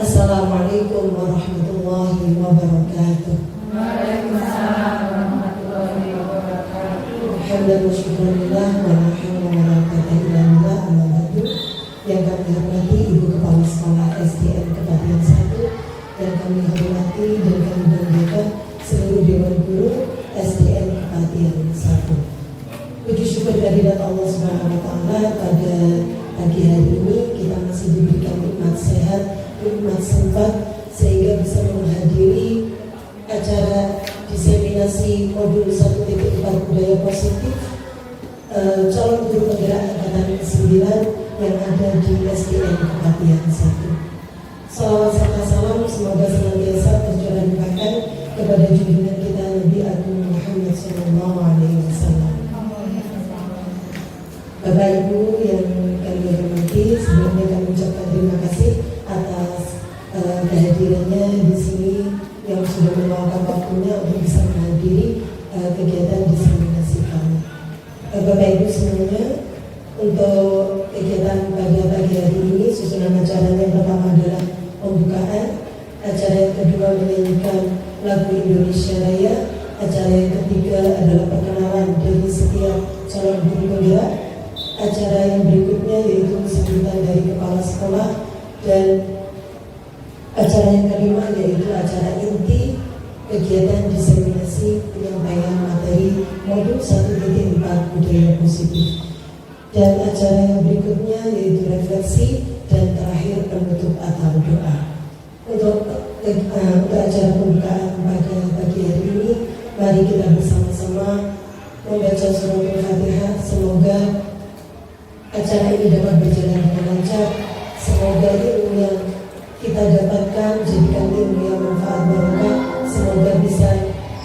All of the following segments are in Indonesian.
Assalamualaikum warahmatullahi wabarakatuh. Waalaikumsalam warahmatullahi wabarakatuh. Alhamdulillah wa syukurillah wa la haula wa la quwwata illa billah. Amma ba'du. Yang kami hormati Ibu Kepala Sekolah SDN Kepatihan 1, yang kami hormati dan kami banggakan seluruh Dewan Guru SDN Kepatihan 1. Puji syukur kehadirat Allah Subhanahu wa taala, pada pagi hari ini kita masih diberikan nikmat sehat, nikmat sempat sehingga bisa menghadiri acara diseminasi modul 1.4 budaya positif calon guru penggerak angkatan 9 yang ada di SDN Kepatihan 1. Salawat serta salam semoga senantiasa tercurah limpahkan kepada junjungan kita Nabi Agung Muhammad SAW. Bapak Ibu yang kami hormati, sebelumnya kami ucapkan terima kasih atas kehadirannya di sini, yang sudah meluangkan waktunya untuk bisa menghadiri kegiatan diseminasi kami. Bapak Ibu semuanya, untuk kegiatan pada pagi hari ini, susunan acaranya yang pertama adalah pembukaan, acara yang kedua menyanyikan lagu Indonesia Raya, acara yang ketiga adalah perkenalan dari setiap calon guru penggerak, acara yang berikutnya yaitu sambutan dari kepala sekolah, dan acara yang kelima yaitu acara inti kegiatan diseminasi penyampaian materi modul 1.4 budaya positif, dan acara yang berikutnya yaitu refleksi, dan terakhir penutup atau doa. Untuk acara pembukaan pada pagi hari ini, mari kita bersama-sama membaca surah Al-Fatihah. Semoga acara ini dapat berjalan dengan lancar. Semoga ilmu yang kita dapatkan jadikan ilmu yang manfaat barokah. Semoga bisa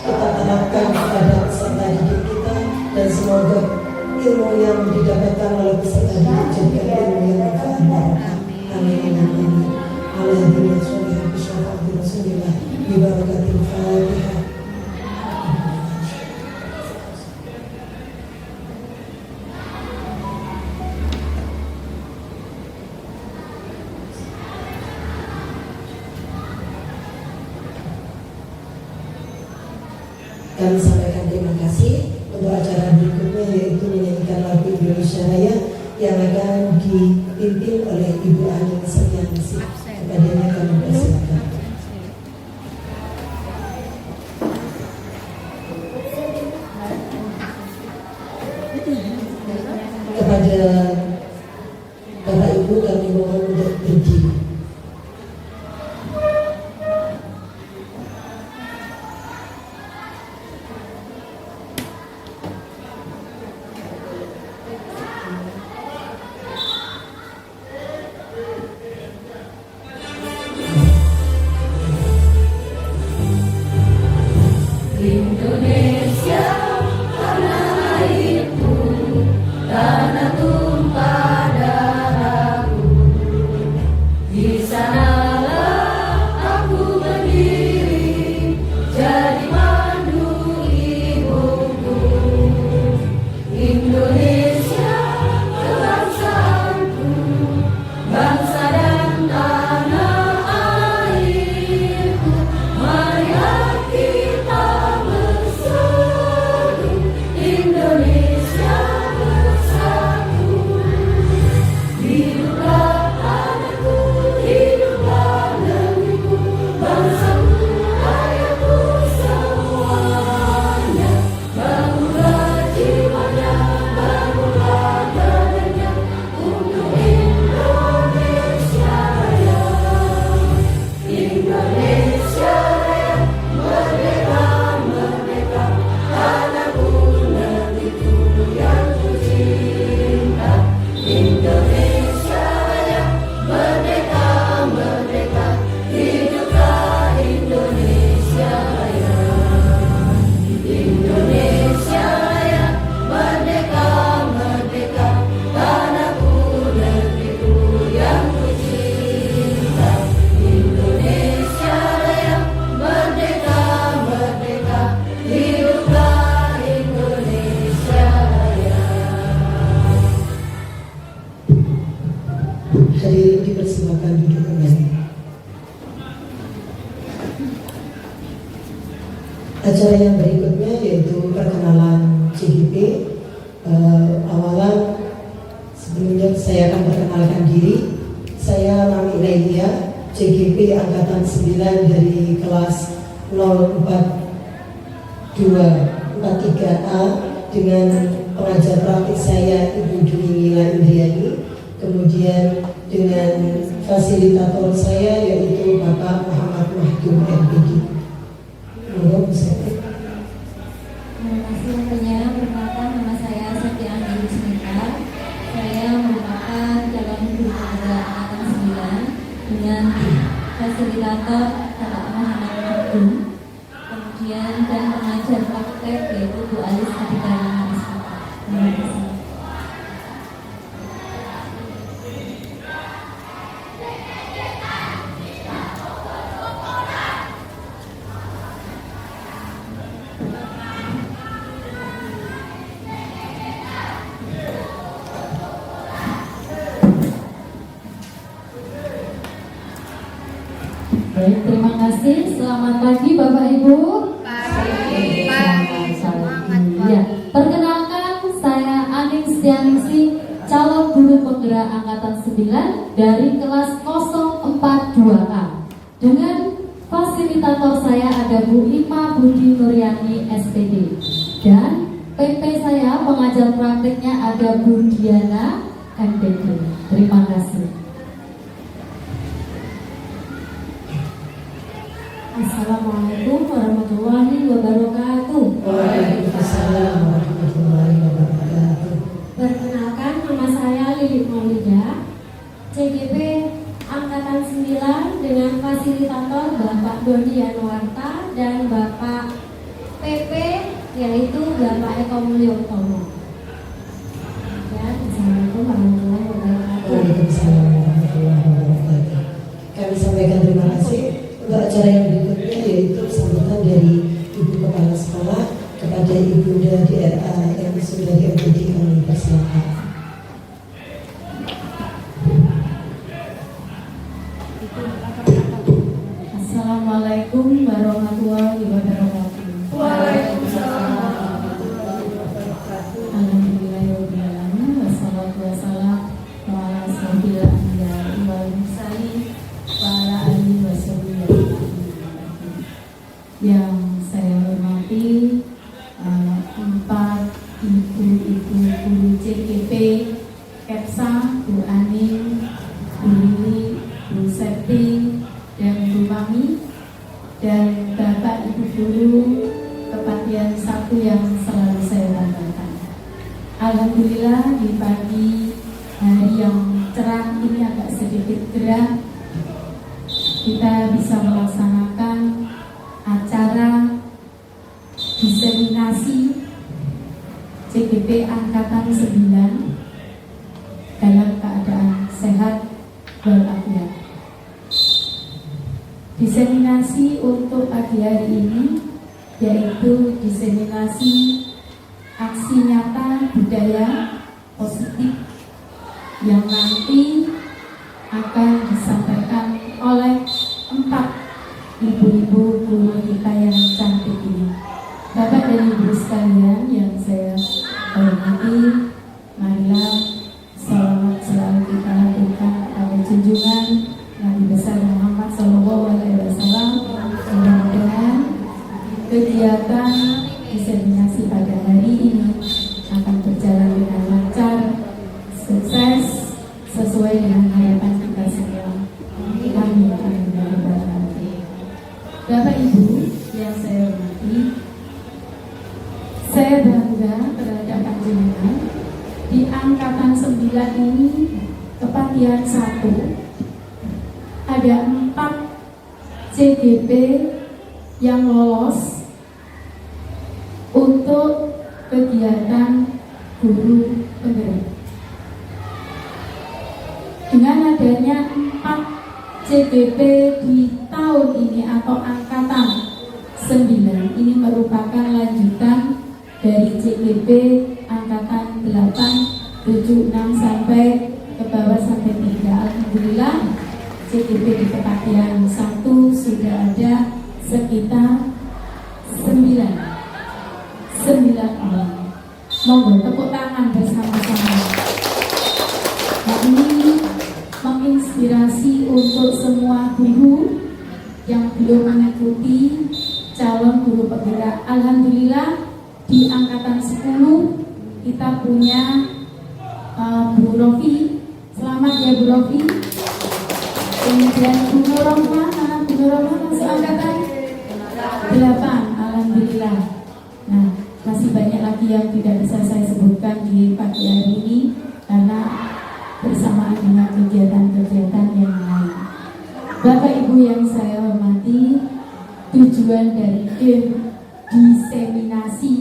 kita terapkan kepada peserta didik kita, dan semoga ilmu yang didapatkan oleh peserta didik jadikan ilmu yang manfaat barokah. Amin amin. Alhamdulillah sholihah bisyafaati Rasulillah bi barakatil Fatihah. Kami sampaikan terima kasih. Untuk acara berikutnya yaitu menyanyikan lagu Indonesia Raya yang akan dipimpin oleh Ibu Ani Setianingsih. Kepadanya kami persilakan. Kepada Bapak Ibu kami mohon untuk berdiri. Acara yang berikutnya yaitu perkenalan CGP. Awalan sebelumnya saya akan perkenalkan diri. Saya Mami Lailia, CGP Angkatan 9 dari kelas 04243A dengan pengajar praktik saya Ibu Dwi Mila Indriani, kemudian dengan fasilitator saya yaitu Bapak Muhammad Mahdum MPD. Terima kasih waktunya. Perkenalkan, nama saya Siti Anggi Smita. Saya merupakan calon guru penggerak angkatan 9 dengan fasilitator Bapak Muhammad Mahdum, kemudian dan pengajar praktek yaitu Bu Alis Aditya. Terima kasih. Baik, terima kasih. Selamat pagi Bapak Ibu. Pagi. Ya, perkenalkan saya Aning Stianingsih, calon guru penggerak angkatan 9 dari kelas 042A. Dengan fasilitator saya ada Bu Ima Budi Nuryani SPD dan PP saya pengajar praktiknya ada Bu Diana MPD. Terima kasih. Assalamualaikum warahmatullahi wabarakatuh. Waalaikumsalam warahmatullahi wabarakatuh. Perkenalkan, nama saya Lilit Maulida, CGP Angkatan 9 dengan fasilitator Bapak Doni Yanuarta dan Bapak PP yaitu Bapak Eko Mulyotomo. Ya, Assalamualaikum warahmatullahi wabarakatuh. Waalaikumsalam warahmatullahi wabarakatuh. Kami sampaikan terima kasih untuk acara yang berikutnya yaitu sambutan dari Ibu Kepala Sekolah kepada Ibunda DRA yang sudah MPD kami persilakan. Assalamualaikum warahmatullahi wabarakatuh. Waalaikumsalam. Alhamdulillahirobbilalamin, wassalatu wassalamu ala asyrofil anbiya'i wal mursalin wa ala alihi washabihi. Yang saya hormati empat ibu-ibu guru CGP, Kepsa, Bu Aning, Bu Lili, Bu Septi, dan Bu Mami, dan Bapak Ibu guru kepatihan 1 yang selalu saya banggakan. Alhamdulillah di pagi hari yang cerah ini agak sedikit gerah kita bisa melaksanakan acara diseminasi CGP Angkatan 9 dalam keadaan sehat walafiat. Diseminasi untuk pagi hari ini yaitu diseminasi aksi nyata budaya positif yang nanti akan disampaikan oleh 4 ibu-ibu guru kita yang cantik ini. Bapak dan Ibu sekalian yang saya hormati, marilah salawat selalu kita lakukan pada junjungan Nabi besar Muhammad SAW. Mudah-mudahan kegiatan diseminasi pada hari ini akan berjalan dengan lancar, sukses, sesuai dengan harapan kita semua. Amin. Bapak Ibu yang saya hormati, saya bangga terhadap panjenengan di angkatan 9 ini kepatihan 1 ada 4 CGP yang lolos untuk kegiatan guru penggerak. Dengan adanya 4 CGP di tahun ini atau angkatan 9 ini merupakan lanjutan dari CGP angkatan 8, 7, 6 sampai ke bawah sampai 3. Alhamdulillah CGP di kepatihan 1 sudah ada sekitar 9 orang. Monggo tepuk tangan bersama-sama. Nah, ini menginspirasi untuk semua guru yang belum mengikuti calon guru penggerak. Alhamdulillah di angkatan 10 kita punya Bu Rofi. Selamat ya Bu Rofi. Kemudian Bu Nurrohman, Bu Nurrohman masuk angkatan 8. Alhamdulillah. Nah, masih banyak lagi yang tidak bisa saya sebutkan di pagi hari ini karena bersamaan dengan kegiatan-kegiatan yang lain. Bapak Ibu yang saya hormati, tujuan dari diseminasi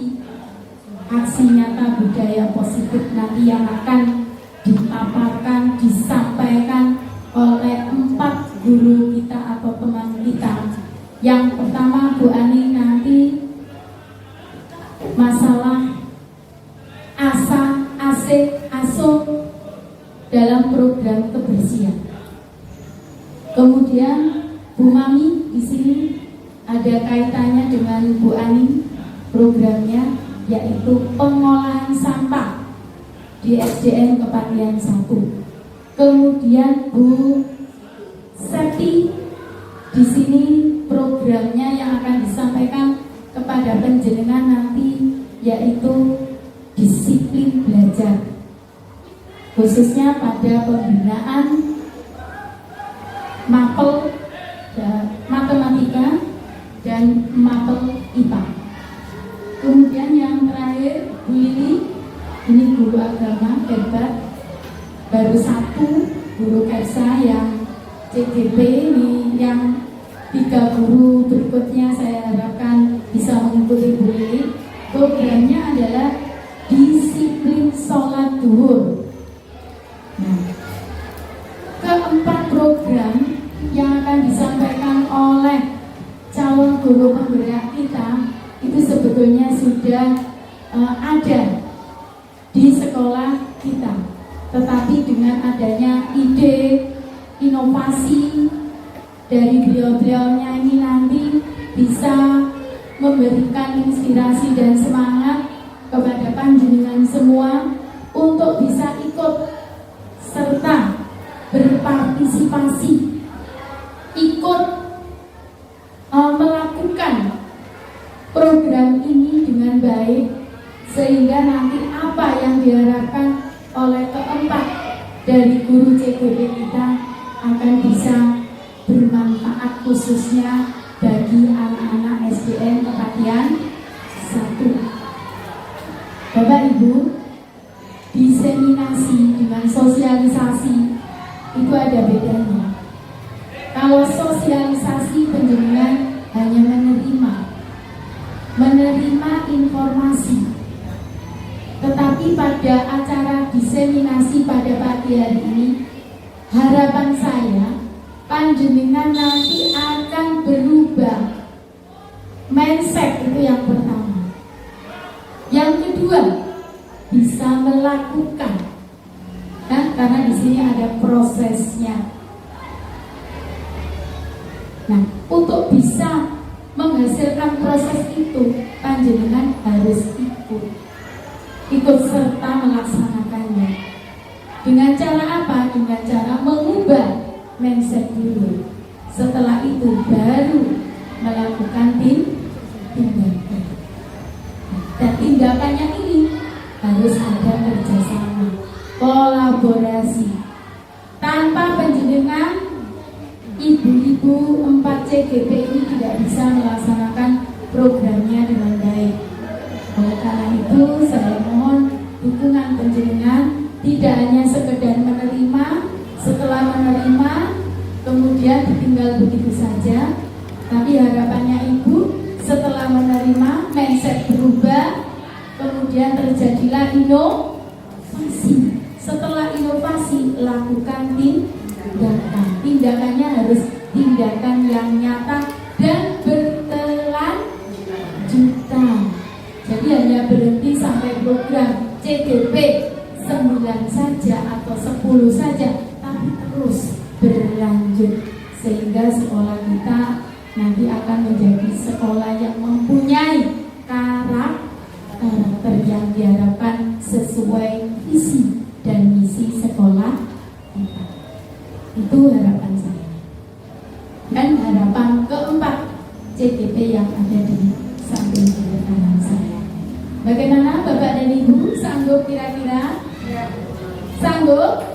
aksi nyata budaya positif nanti yang akan dipaparkan, disampaikan oleh 4 guru kita atau teman kita. Yang pertama Bu Ani nanti masalah ASO dalam program kebersihan. Kemudian Bu Mami di sini ada kaitannya dengan Bu Ani programnya, yaitu pengolahan sampah di SDN Kepatihan 1. Kemudian Bu Septi di sini programnya yang akan disampaikan kepada penjenengan nanti yaitu disiplin belajar, khususnya pada pembinaan mapel matematika dan mapel IPA. Kemudian yang terakhir Bu Lili, ini guru agama hebat, baru 1 guru Kersa yang CGP. Ini yang 3 guru berikutnya saya harapkan bisa mengikuti Bu Lili. Programnya adalah disiplin sholat duhur. Nah, keempat program yang akan disampaikan oleh calon guru penggerak kita itu sebetulnya sudah ada di sekolah kita, tetapi dengan adanya ide inovasi dari beliau-beliaunya ini nanti bisa memberikan inspirasi dan semangat kepada panjenengan semua untuk bisa ikut serta berpartisipasi, ikut melakukan program ini dengan baik, sehingga nanti apa yang diharapkan oleh keempat dari guru CGP kita akan bisa bermanfaat khususnya bagi anak-anak SDN Kepatihan 1. Bapak Ibu, diseminasi dengan sosialisasi itu ada bedanya. Kalau sosialisasi penjenengan hanya menerima informasi, tetapi pada acara diseminasi pada pagi hari ini, harapan saya panjenengan nanti akan berubah mindset, itu yang pertama. Yang kedua, bisa melakukan, kan? Karena di sini ada prosesnya. Nah, untuk bisa menghasilkan proses itu, panjenengan harus ikut serta melaksanakannya. Dengan cara apa? Dengan cara mengubah mindset dulu. Setelah itu baru melakukan tindakan. Dan tindakannya ini harus ada kerjasama, kolaborasi. Tanpa penjenengan, ibu-ibu 4 CGP ini tidak bisa melaksanakan programnya dengan baik. Oleh karena itu, saya mohon dukungan penjenengan, tidak hanya sekedar menerima, setelah menerima kemudian ditinggal begitu saja, tapi harapannya ibu setelah menerima mindset berubah, kemudian terjadilah inovasi. Setelah inovasi, lakukan tindakan. Tindakannya harus tindakan yang nyata dan berkelanjutan. Jadi hanya berhenti sampai program CGP 9 saja atau 10 saja, tapi terus berlanjut sehingga sekolah kita nanti akan menjadi sekolah yang mempunyai karakter yang diharapkan sesuai visi dan misi sekolah kita. Itu harapan saya. Dan harapan keempat, CTP yang ada di samping kiri kanan saya. Bagaimana Bapak dan Ibu, sanggup kira-kira? Sanggup?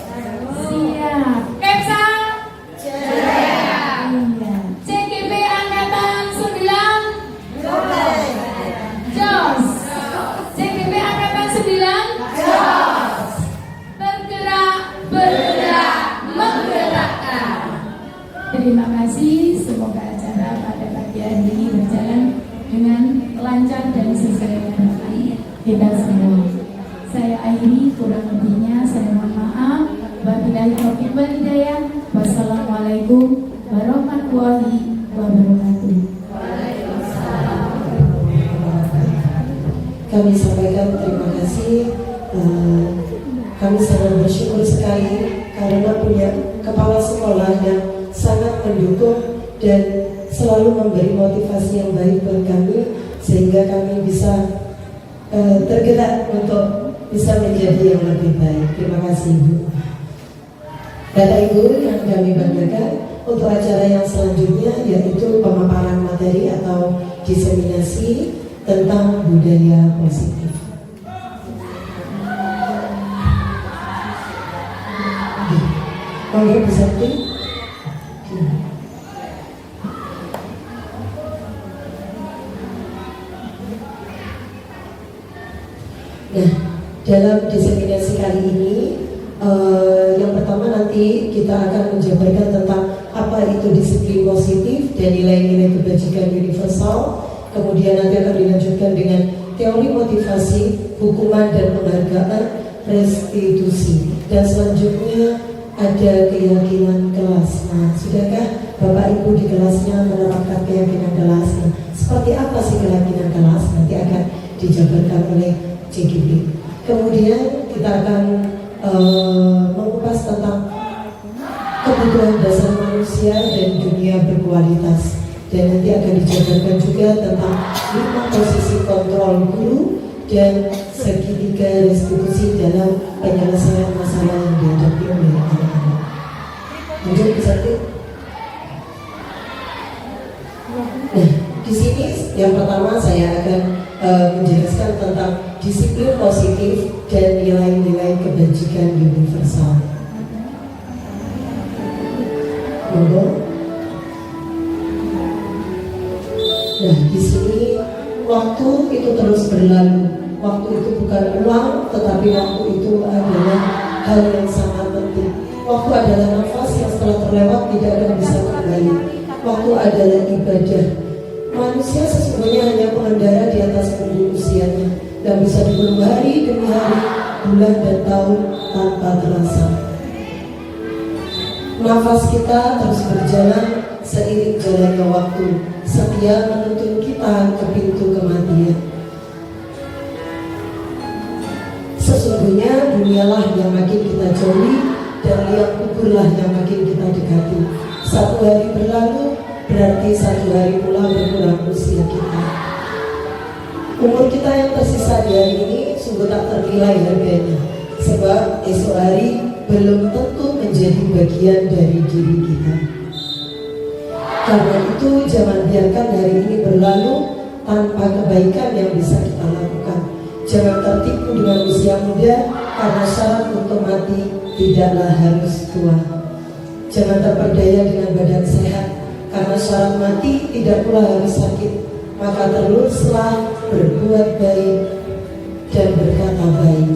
Siap. Kepsa? Iya. CGP Angkatan 9? Jos. CGP Angkatan 9? Jos. Bergerak, bergerak, menggerakkan. Terima kasih. Semoga acara pada pagi hari ini berjalan dengan lancar dan sesuai harapan kita semua. Saya akhiri, kurang lebihnya saya mohon maaf. Wabillahi taufiq wal hidayah. Wassalamualaikum warahmatullahi wabarakatuh. Kami sampaikan terima kasih. Kami sangat bersyukur sekali karena punya kepala sekolah yang sangat mendukung dan selalu memberi motivasi yang baik buat kami, sehingga kami bisa tergerak untuk bisa menjadi yang lebih baik. Terima kasih Ibu. Bapak Ibu yang kami banggakan, untuk acara yang selanjutnya yaitu pemaparan materi atau diseminasi tentang budaya positif. Monggo Bu Sakti. Nah, dalam diseminasi kali ini yang pertama nanti kita akan menjabarkan tentang apa itu disiplin positif dan nilai-nilai kebajikan universal. Kemudian nanti akan dilanjutkan dengan teori motivasi, hukuman dan penghargaan, restitusi. Dan selanjutnya ada keyakinan kelas. Nah, sudahkah Bapak Ibu di kelasnya menerapkan keyakinan kelas? Nah, seperti apa sih keyakinan kelas? Nanti akan dijabarkan oleh CGP. Kemudian kita akan mengupas tentang kebutuhan dasar manusia dan dunia berkualitas, dan nanti akan dijabarkan juga tentang 5 posisi kontrol guru dan segitiga restitusi dalam penyelesaian masalah yang dihadapi oleh anak-anak. Lanjut Bu Sakti. Nah, di sini yang pertama saya akan menjelaskan tentang disiplin positif dan nilai-nilai kebajikan universal. Monggo. Nah, di sini waktu itu terus berlalu. Waktu itu bukan uang, tetapi waktu itu adalah hal yang sangat penting. Waktu adalah nafas yang setelah terlewat tidak akan bisa kembali. Waktu adalah ibadah. Manusia sesungguhnya hanya pengendara di atas punggung usianya, dan bisa dibunuh hari demi hari, bulan dan tahun tanpa terasa. Nafas kita terus berjalan seiring jalannya waktu, setia menuntun kita ke pintu kematian. Sesungguhnya dunialah yang makin kita jauhi, dan liang kuburlah yang makin kita dekati. Satu hari berlalu, berarti satu hari pula berkurang usia kita. Umur kita yang tersisa di hari ini sungguh tak ternilai harganya, sebab esok hari belum tentu menjadi bagian dari diri kita. Karena itu jangan biarkan hari ini berlalu tanpa kebaikan yang bisa kita lakukan. Jangan tertipu dengan usia muda, karena syarat untuk mati tidaklah harus tua. Jangan terperdaya dengan badan sehat, karena syarat mati tidak pula harus sakit. Maka teruslah berbuat baik dan berkata baik.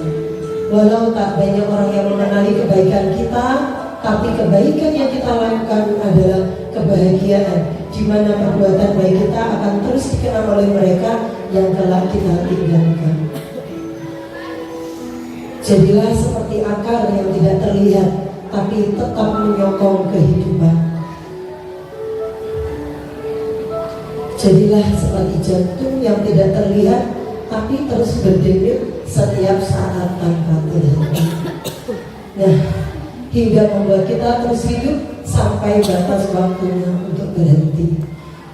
Walau tak banyak orang yang mengenali kebaikan kita, tapi kebaikan yang kita lakukan adalah kebahagiaan, di mana perbuatan baik kita akan terus dikenal oleh mereka yang telah kita tinggalkan. Jadilah seperti akar yang tidak terlihat, tapi tetap menyokong kehidupan. Jadilah seperti jantung yang tidak terlihat, tapi terus berdenyut setiap saat tanpa terhenti. Nah, hingga membuat kita terus hidup sampai batas waktunya untuk berhenti.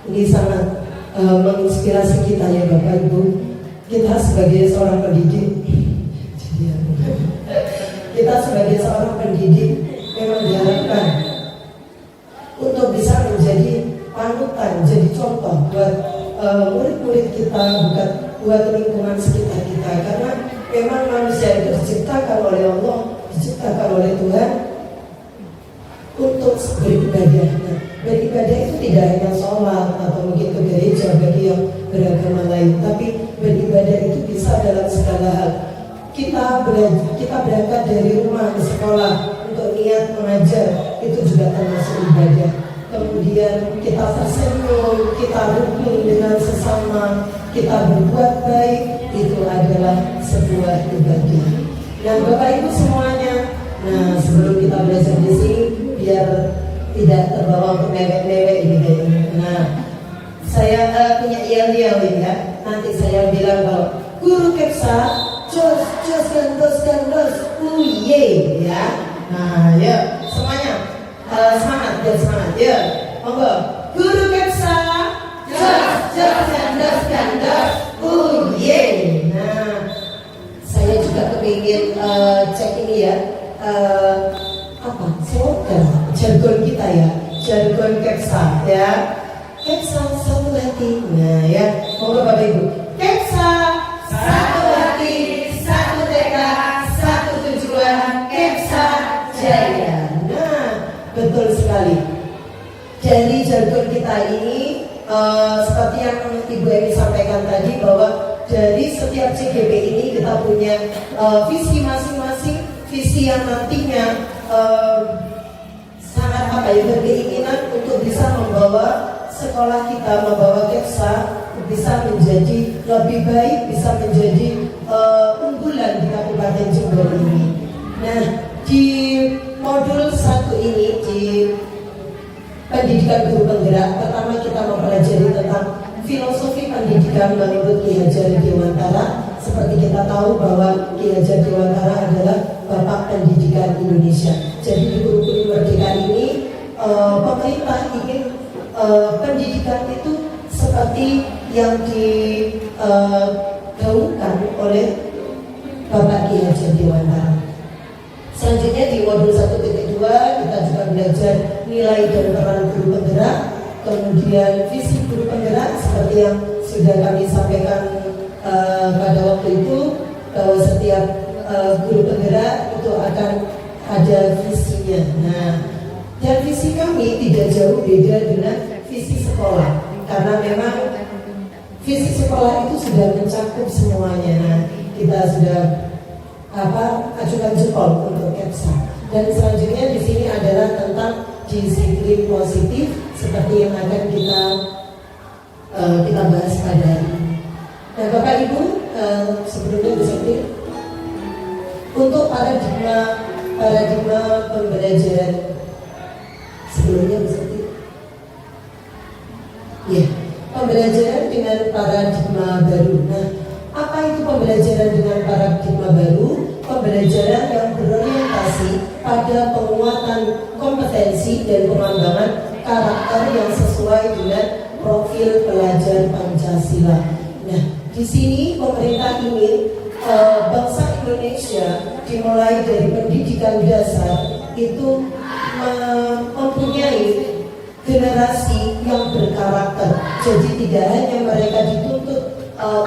Ini sangat menginspirasi kita ya Bapak Ibu. Kita sebagai seorang pendidik, kita sebagai seorang pendidik memang diharapkan untuk bisa menjadi panutan, jadi contoh buat murid-murid kita, buat lingkungan sekitar kita. Karena memang manusia itu diciptakan oleh Allah, diciptakan oleh Tuhan untuk beribadah. Nah, beribadah itu tidak hanya sholat atau mungkin ke gereja bagi yang beragama lain, tapi beribadah itu bisa dalam segala hal. Kita berangkat dari rumah ke sekolah untuk niat mengajar, itu juga termasuk ibadah. Kemudian kita tersenyum, kita rukun dengan sesama, kita berbuat baik, itu adalah sebuah ibadah. Dan Bapak Ibu semuanya, nah sebelum kita belajar di sini, biar tidak terbawa untuk mewek-mewek ini kayaknya. Nah, saya punya yel-yel ini ya. Nanti saya bilang kalau guru Kepsa, jos gandos, uye ya. Nah, ya semuanya semangat, ya. Monggo. Guru Kepsa, jos gandos, uye. Nah, saya juga kepingin cek ini ya. Apa? Slogan, jargon kita ya, jargon Kepsa ya. Kepsa satu hati. Nah ya, monggo Bapak Ibu. Kepsa satu hati, satu tekad, satu tujuan. Kepsa jaya. Nah, betul sekali. Dari jargon kita ini seperti yang Ibu Emi sampaikan tadi, bahwa dari setiap CGP ini kita punya visi masing-masing, visi yang nantinya sangat berkeinginan untuk bisa membawa sekolah kita, membawa Kepsa bisa menjadi lebih baik, bisa menjadi unggulan di Kabupaten Jember ini. Nah, di modul 1 ini, di pendidikan guru penggerak, pertama kita mempelajari tentang filosofi pendidikan menurut Ki Hajar Dewantara. Seperti kita tahu bahwa Ki Hajar Dewantara adalah Bapak Pendidikan Indonesia. Jadi di kurikulum Merdeka ini pemerintah ingin pendidikan itu seperti yang digaungkan oleh Bapak Ki Hajar Dewantara. Selanjutnya di modul 1.2 kita juga belajar nilai dan peran guru penggerak, kemudian visi guru penggerak seperti yang sudah kami sampaikan pada waktu itu, bahwa setiap guru penggerak itu akan ada visinya. Nah, dan visi kami tidak jauh beda dengan visi sekolah, karena memang visi sekolah itu sudah mencakup semuanya. Nah, kita sudah ajukan jempol untuk Kepsa. Dan selanjutnya di sini adalah tentang disiplin positif seperti yang akan kita bahas pada hari ini. Nah, Bapak Ibu, sebelumnya disiplin untuk paradigma pembelajaran sebelumnya disiplin. Ya, pembelajaran dengan paradigma baru. Nah, apa itu pembelajaran dengan paradigma baru? Pembelajaran yang berorientasi pada penguatan kompetensi dan pengembangan karakter yang sesuai dengan profil pelajar Pancasila. Nah, di sini pemerintah ingin bangsa Indonesia dimulai dari pendidikan dasar itu mempunyai generasi yang berkarakter. Jadi tidak hanya mereka dituntut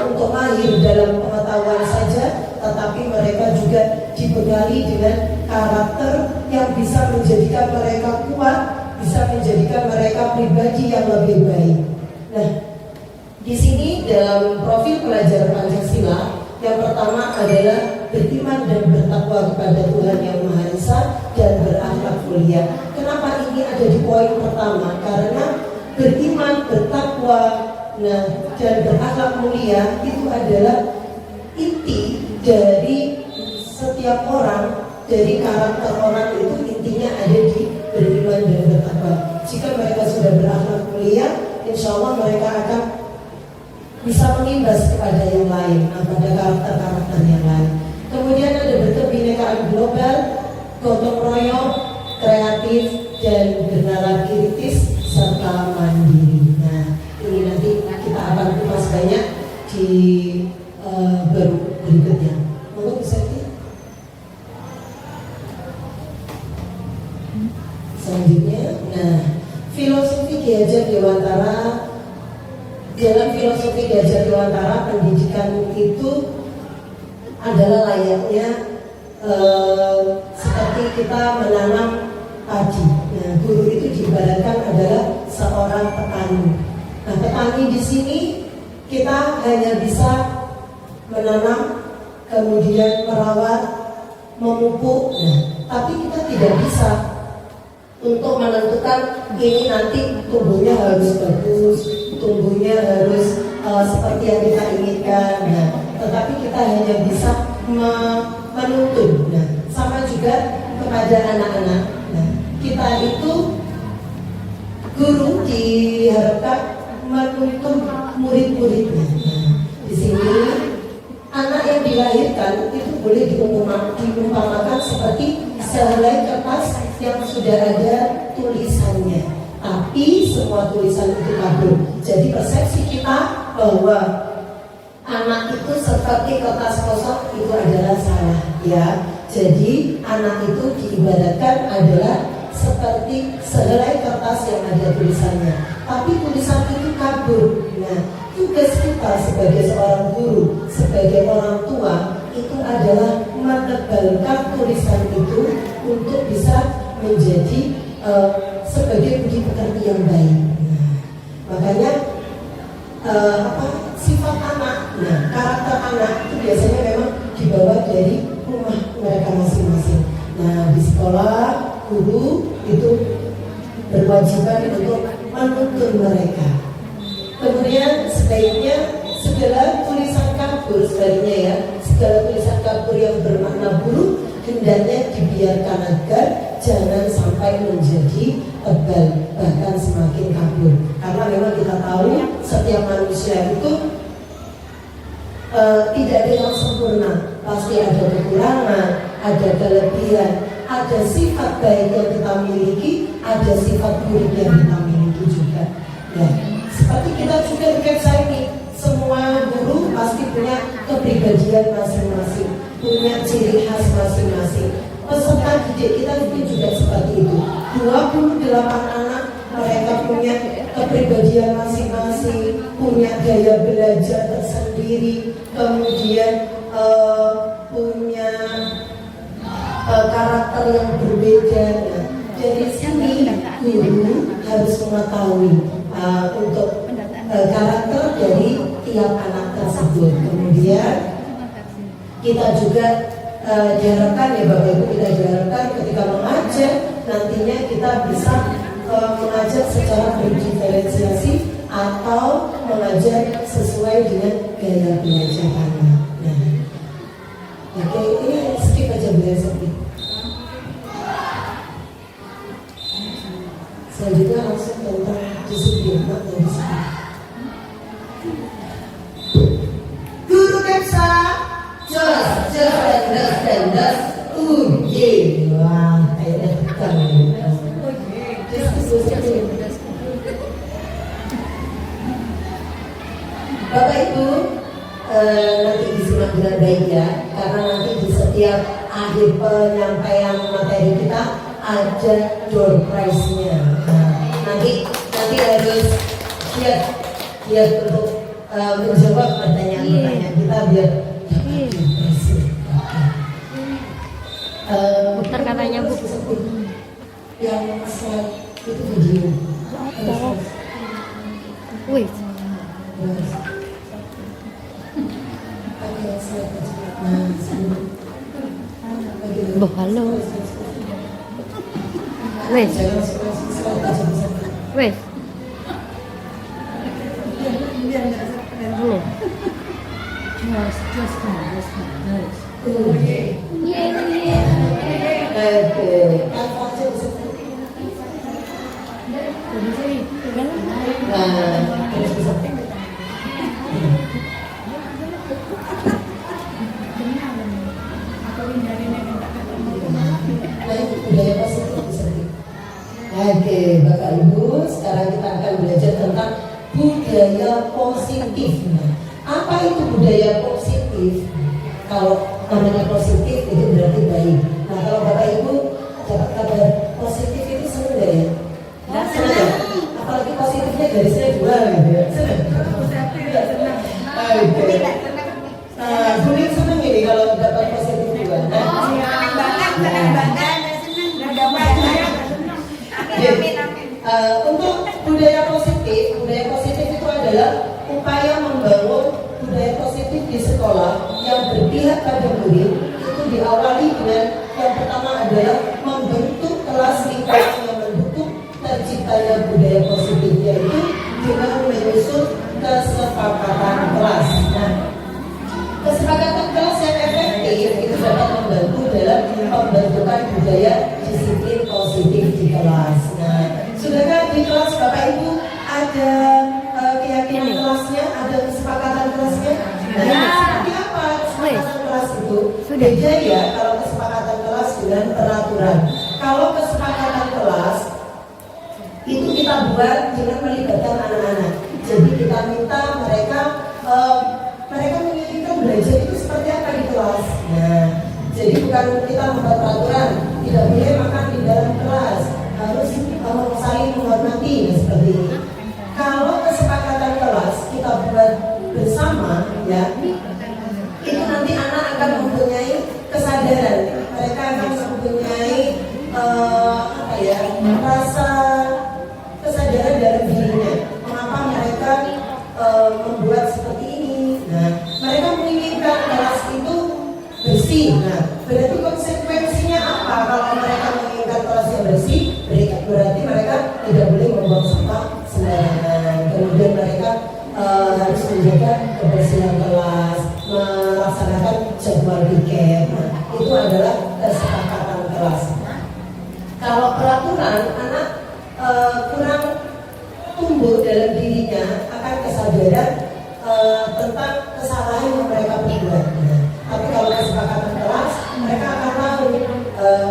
untuk lahir dalam pengetahuan saja, tetapi mereka juga dibekali dengan karakter yang bisa menjadikan mereka kuat, bisa menjadikan mereka pribadi yang lebih baik. Nah, di sini dalam profil pelajar Pancasila, yang pertama adalah beriman dan bertakwa kepada Tuhan Yang Maha Esa dan berakhlak mulia. Kenapa ini ada di poin pertama? Karena beriman, bertakwa, dan berakhlak mulia itu adalah inti dari setiap orang, dari karakter orang itu intinya ada di beriman dan bertakwa. Jika mereka sudah berakhlak mulia, insya Allah mereka akan bisa mengimbas kepada yang lain, pada karakter-karakter yang lain. Kemudian ada berkebinekaan global, gotong royong, kreatif, dan bernalar kritis serta mandiri. Nah, banyak di berikutnya. Monggo bisa selanjutnya. Nah, filosofi Ki Hajar Dewantara, dalam filosofi Ki Hajar Dewantara, pendidikan itu adalah layaknya seperti kita menanam padi. Nah, guru itu diibaratkan adalah seorang petani. Nah, petani di sini kita hanya bisa menanam, kemudian merawat, memupuk. Nah, tapi kita tidak bisa untuk menentukan ini nanti tumbuhnya harus bagus, tumbuhnya harus seperti yang kita inginkan. Nah, tetapi kita hanya bisa menuntun. Nah, sama juga kepada anak-anak. Nah, kita itu guru diharapkan menuntun murid-muridnya. Nah, di sini anak yang dilahirkan itu boleh diumpamakan seperti sehelai kertas yang sudah ada tulisannya, tapi semua tulisan itu kabur. Jadi persepsi kita bahwa anak itu seperti kertas kosong itu adalah salah, ya. Jadi anak itu diibaratkan adalah seperti sehelai kertas yang ada tulisannya, tapi tulisan itu kabur. Nah, tugas kita sebagai seorang guru, sebagai orang tua, itu adalah menebalkan tulisan itu untuk bisa menjadi sebagai budi pekerti yang baik. Nah, makanya sifat anak, nah karakter anak itu biasanya memang dibawa dari rumah mereka masing-masing. Nah, di sekolah guru itu berwajiban untuk menuntun mereka. Kemudian sebaiknya segala tulisan kabur, sebaliknya ya, segala tulisan kabur yang bermakna buruk hendaknya dibiarkan agar jangan sampai menjadi tebal, bahkan semakin kabur. Karena memang kita tahu setiap manusia itu tidak ada yang sempurna, pasti ada kekurangan, ada kelebihan, ada sifat baik yang kita miliki, ada sifat buruk yang kita miliki juga. Ya, seperti kita juga di Kepsa ini, semua guru pasti punya kepribadian masing-masing, punya ciri khas masing-masing. Peserta didik kita juga seperti itu. 28 anak, mereka punya kepribadian masing-masing, punya gaya belajar tersendiri, kemudian punya karakter yang berbeda. Nah, dari sini guru harus mengetahui untuk karakter dari tiap anak tersebut. Kemudian kita juga diharapkan, ya Bapak Ibu, kita diharapkan ketika mengajar nantinya kita bisa mengajar secara berdiferensiasi atau mengajar sesuai dengan gaya belajar anak. Nah, oke, ini skip aja belajar skip. Selanjutnya langsung tentang disiplin, dan disiplin. Guru Kepsa, jos, dan das, wah, kayaknya tekan ini. Bapak Ibu, nanti disimak dengan baik ya, karena nanti di setiap akhir penyampaian materi kita ada door prize-nya. Nanti harus siap untuk menjawab pertanyaan-pertanyaan kita biar dapat door prize-nya. Putar katanya Bu. Yang slide itu video. Wih. Bu, halo. Wih. Wih. Oke, Bapak Ibu, sekarang kita akan belajar tentang budaya budaya positif. Apa itu budaya positif? Kalau namanya positif itu berarti baik. Nah, kalau Bapak Ibu dapat kabar positif itu senang nggak ya? Senang ya? Apalagi positifnya garisnya 2 gitu ya. Senang? Oke. Nah, Budi senang ini kalau dapat positif 2. Untuk budaya positif itu adalah upaya membangun budaya positif di sekolah yang berpihak pada murid. Itu diawali dengan yang pertama adalah membentuk kelas lingkungan yang mendukung terciptanya budaya positif, yaitu dengan menyusun kesepakatan kelas. Nah, kesepakatan kelas yang efektif itu dapat membantu dalam pembentukan budaya disiplin positif di kelas. Nah, sudahkah di kelas Bapak Ibu ada keyakinan kelasnya, ada kesepakatan kelasnya? Nah, seperti apa kesepakatan kelas itu? Beda ya kalau kesepakatan kelas dengan peraturan. Kalau kesepakatan kelas itu kita buat dengan melibatkan anak-anak. Jadi kita minta mereka menginginkan belajar itu seperti apa di kelas. Nah, jadi bukan kita membuat peraturan, tidak boleh makan di dalam kelas, harus saling menghormati, seperti ini. Kalau kesepakatan kelas kita buat bersama, ya, itu nanti anak akan mempunyai kesadaran, mereka akan mempunyai rasa kesadaran dalam dirinya. Mengapa mereka membuat seperti ini? Nah, mereka menginginkan kelas itu bersih. Nah, berarti konsekuensinya apa kalau mereka menginginkan kelas yang bersih? Berarti mereka tidak boleh membuang sampah sembarangan. Kemudian mereka harus menjaga kebersihan kelas, melaksanakan jadwal piket. Nah, itu adalah kesepakatan kelas. Kalau peraturan, anak kurang tumbuh dalam dirinya akan kesadaran tentang kesalahan yang mereka perbuat. Tapi kalau kesepakatan kelas, mereka akan tahu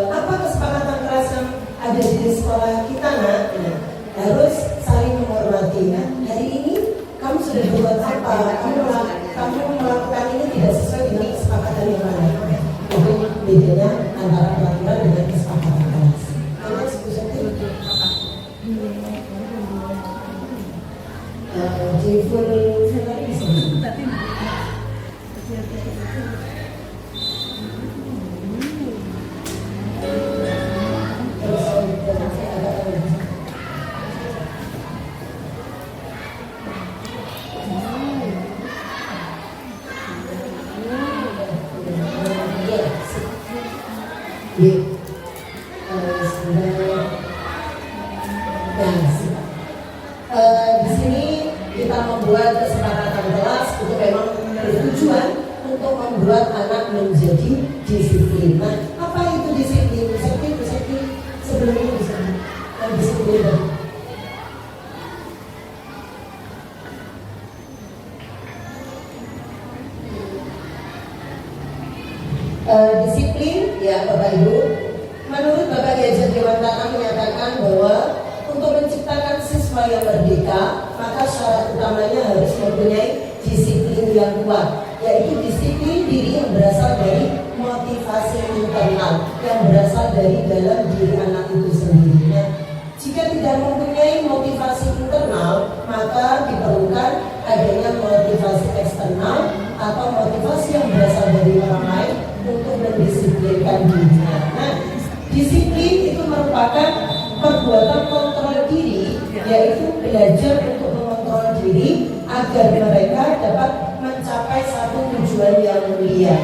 apa kesepakatan kelas yang ada di sekolah kita. Harus saling menghormati. Nah, hari ini kamu sudah berbuat apa? Kamu melakukan ini tidak sesuai dengan kesepakatan yang mana? Itu bedanya antara peraturan dengan kesepakatan kelas. Di sini kita membuat kesepakatan kelas itu memang bertujuan untuk membuat anak menjadi disiplin. Nah, apa itu disiplin? Disiplin sebelum ini disiplin. Disiplin, ya Bapak Ibu. Menurut Bapak Diajar Dewantara menyatakan bahwa untuk menciptakan siswa yang merdeka, maka syarat utamanya harus mempunyai disiplin yang kuat, yaitu disiplin diri yang berasal dari motivasi internal, yang berasal dari dalam diri anak itu sendiri. Nah, jika tidak mempunyai motivasi internal, maka diperlukan adanya motivasi eksternal atau motivasi yang berasal dari orang lain untuk mendisiplinkan dirinya. Nah, disiplin itu merupakan perbuatan kontrol diri, yaitu belajar untuk mengontrol diri agar mereka dapat mencapai satu tujuan yang mulia.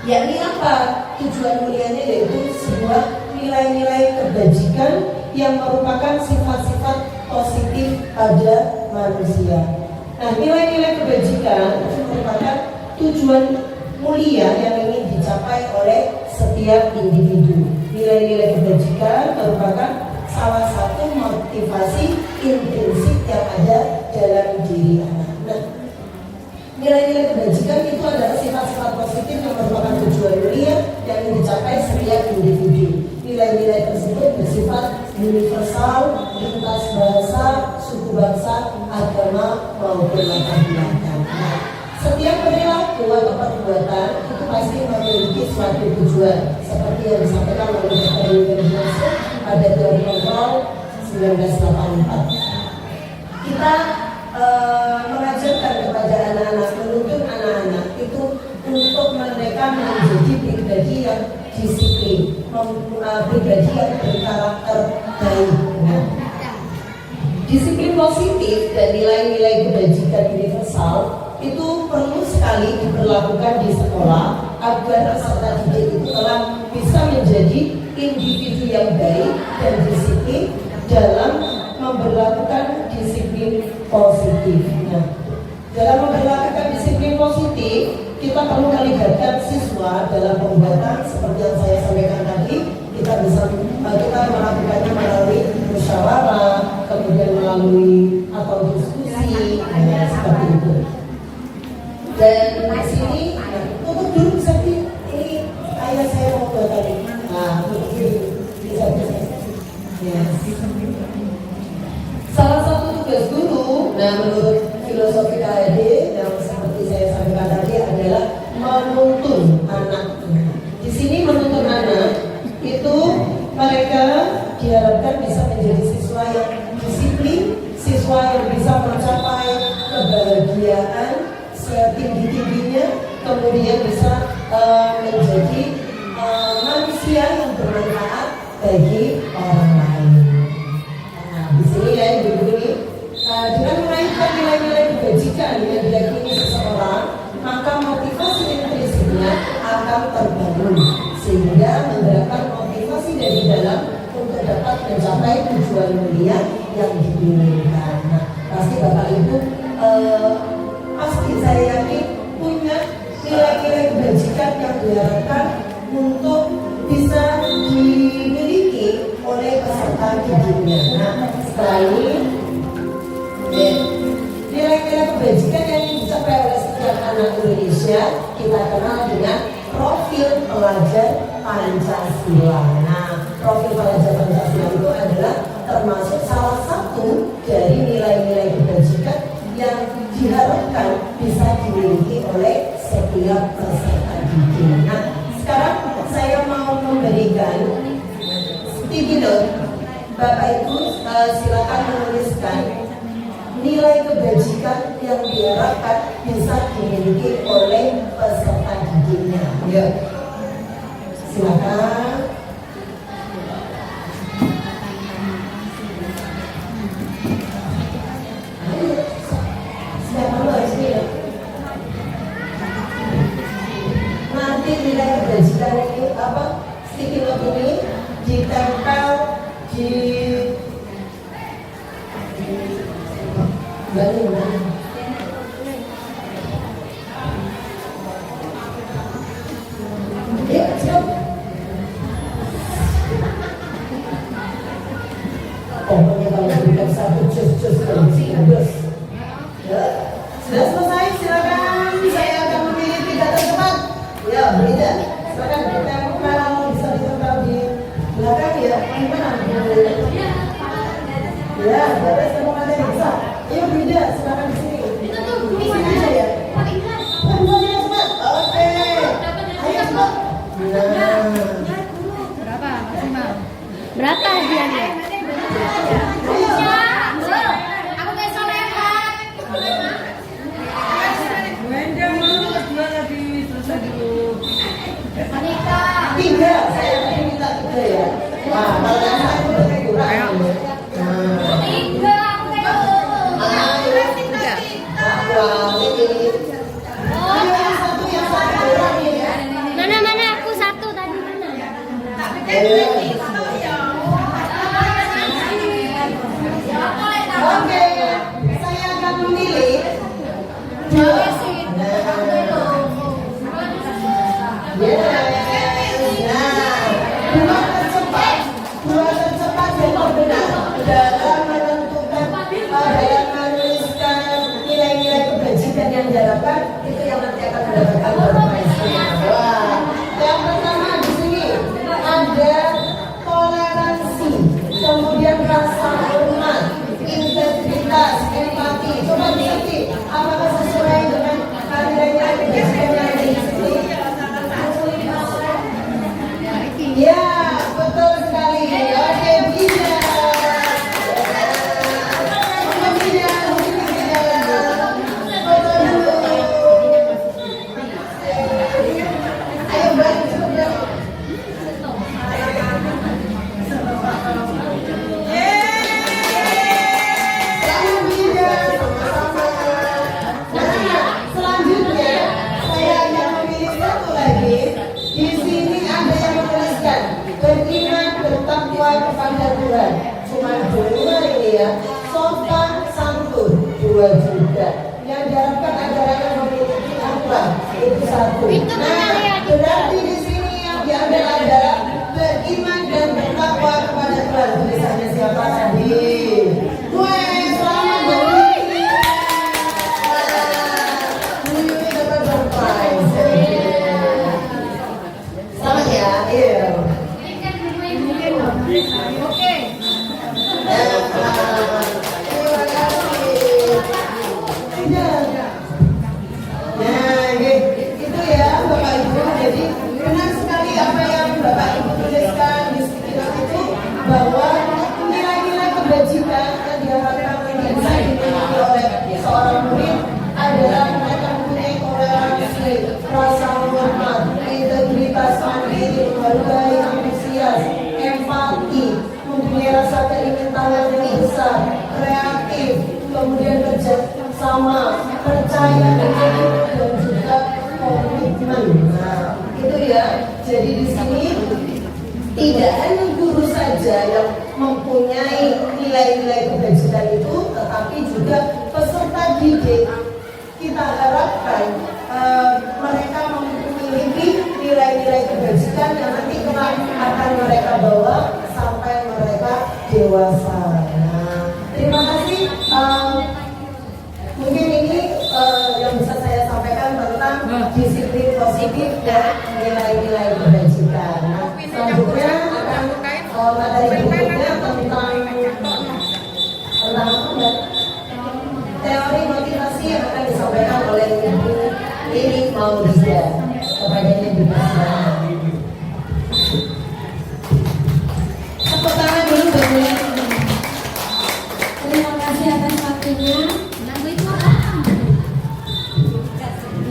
Yakni apa? Tujuan mulianya yaitu sebuah nilai-nilai kebajikan yang merupakan sifat-sifat positif pada manusia. Nah, nilai-nilai kebajikan itu merupakan tujuan mulia yang ingin dicapai oleh setiap individu. Nilai-nilai kebajikan merupakan salah satu motivasi intrinsik yang ada dalam diri anak. Nah, nilai-nilai kebajikan itu adalah sifat-sifat positif yang merupakan tujuan mulia yang ingin dicapai setiap individu. Nilai-nilai tersebut bersifat universal, lintas bahasa, suku bangsa, agama maupun latar belakang. Nah, setiap perilaku atau perbuatan itu pasti memiliki suatu tujuan, seperti yang disampaikan oleh Dr. William Johnson pada teori kontrol 1984. Kita mengajarkan kepada anak-anak, menuntun anak-anak itu untuk mereka menjadi pribadi yang disiplin, pribadi yang berkarakter baik. Nah, disiplin positif dan nilai-nilai kebajikan universal itu perlu sekali diberlakukan di sekolah agar peserta didik itu kelak bisa menjadi individu yang baik dan disiplin dalam memberlakukan disiplin positif. Nah, dalam memberlakukan disiplin positif, kita perlu melibatkan siswa dalam pembuatan seperti yang saya sampaikan tadi. Kita melakukannya melalui musyawarah, kemudian melalui atau diskusi, seperti itu. Dan di sini, untuk dulu bisa ini ayah saya mau buat tadi. Nah, bisa. Yes. Salah satu tugas guru, nah menurut filosofi KAD yang seperti saya sampaikan tadi adalah menuntun anak. Di sini menuntun anak itu mereka diharapkan bisa menjadi siswa yang disiplin, siswa yang bisa mencapai kebahagiaan setinggi-tingginya, kemudian bisa menjadi manusia yang bermanfaat bagi orang lain. Di sini ya ibu ini dengan menaikkan nilai-nilai kebajikan yang diyakini seseorang, maka motivasi intrinsipnya akan terbangun sehingga menggerakkan motivasi dari dalam untuk dapat mencapai tujuan mulia yang diinginkan. Nah, pasti Bapak Ibu pasti saya yakin punya nilai-nilai kebajikan yang diharapkan untuk bisa dimiliki oleh peserta didiknya. Nah, setelah ini nilai-nilai kebajikan yang dicapai oleh setiap anak Indonesia kita kenal dengan profil pelajar Pancasila. Nah, profil pelajar Pancasila itu adalah termasuk salah satu dari nilai-nilai kebajikan yang diharapkan bisa dimiliki oleh setiap peserta didik. Nah, sekarang saya mau memberikan sticky note. Bapak Ibu silakan menuliskan nilai kebajikan yang diharapkan bisa dimiliki oleh peserta didiknya. Ya, silakan. Siapa lo sini ya? Nanti nilai kebajikan ini apa? Sticky note ini ditempel di Bandung. Ya, siap. Pokoknya kalau berikan satu jus terus. Ya, sudah selesai. Silakan. Saya akan memilih 3 tercepat. Ya, berita. Silakan ditempel, bisa ditempel di belakang ya. Gimana? Ya, beres kamu ada bisa. Ayo beda, silakan di sini. Itu tuh di sini aja ya. Bukannya cepat. Oke. Ayo cepat. Berapa maksimal? Berapa hadiahnya? Aku besok lewat. Dua lagi selesai dulu. Monika. 3, saya tadi minta 3 ya. Nah, kalau yang satu lebih kurang. Tiga, aku lewat. Mana aku satu tadi mana? Oke, saya akan memilih 2. Dua tercepat yang terbenar dalam menentukan dalam menuliskan nilai-nilai kebajikan yang diharapkan itu yang nanti akan mendapatkan bermaisnya. Wah, yang pertama di sini ada toleransi, kemudian rasa hormat, integritas, dua juga. Yang diharapkan ajarannya memiliki apa? Itu satu. Nah, berarti di sini yang diambil adalah beriman dan bertakwa kepada Tuhan. Tulisannya siapa tadi? Gue selamat beri. Ini dapat surprise. Selamat ya, iya. Oke. Terima kasih. Nah, itu ya Bapak Ibu. Jadi benar sekali apa yang Bapak Ibu tuliskan di sekitar itu, bahwa nilai-nilai kebajikan yang diharapkan bisa dimiliki oleh seorang murid adalah mereka mempunyai toleransi, rasa hormat, integritas, mandiri, menghargai, antusias, empati, mempunyai rasa keingintahuan yang besar, kreatif, kemudian kerja sama, percaya diri, dan juga komitmen. Nah, itu ya. Jadi di sini tidak hanya guru saja yang mempunyai nilai-nilai kebajikan itu, tetapi juga peserta didik. Kita harapkan mereka memiliki nilai-nilai kebajikan yang nanti akan mereka bawa sampai mereka dewasa. Nah, terima kasih. Mungkin ini yang bisa saya sampaikan tentang disiplin positif dan nilai-nilai kebajikan. Nah, selanjutnya akan materi berikutnya tentang apa? Teori motivasi yang akan disampaikan oleh Ibu Lili Maulida. Kepadanya dipersilakan. Tepuk tangan dulu bagi. Terima kasih atas waktunya.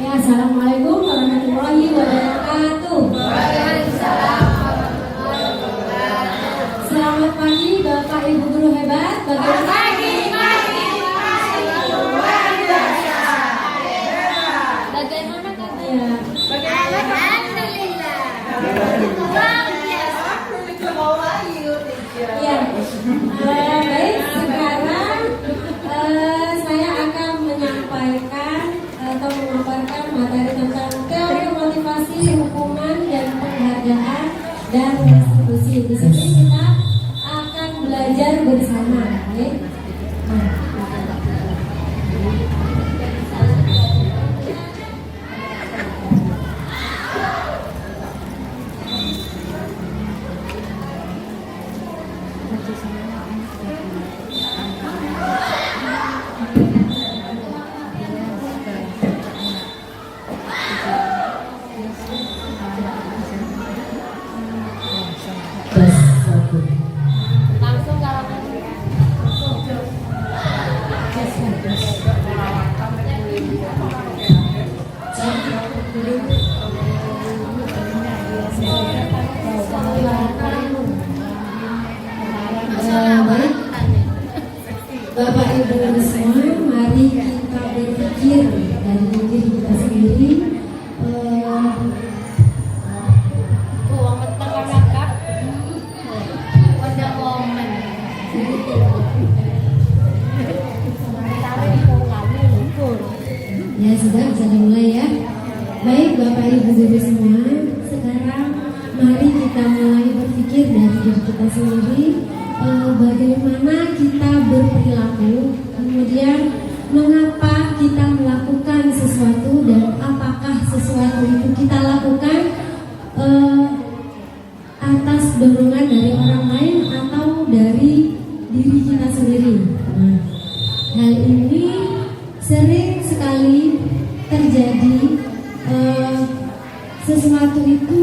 Ya, assalamualaikum warahmatullahi wabarakatuh. Selamat pagi Bapak Ibu guru hebat. Bagaimana Kak? Ya, Alhamdulillah. ya. Baik, sekarang saya akan menyampaikan atau memaparkan materi tentang teori motivasi, hukuman dan penghargaan dan restitusi. Di sini kita akan belajar bersama. Oke? Langsung kalau Baik, Bapak Ibu semua, mari kita berpikir dari diri kita sendiri. uang menengah pada momen. Ya sudah, bisa dimulai ya. Baik Bapak Ibu guru semua, sekarang mari kita mulai berpikir dari diri kita sendiri, bagaimana kita berperilaku, kemudian mengapa kita melakukan sesuatu, dan apakah sesuatu itu kita lakukan atas dorongan dari orang lain atau dari diri kita sendiri. Nah, hal ini sering sekali terjadi. Sesuatu itu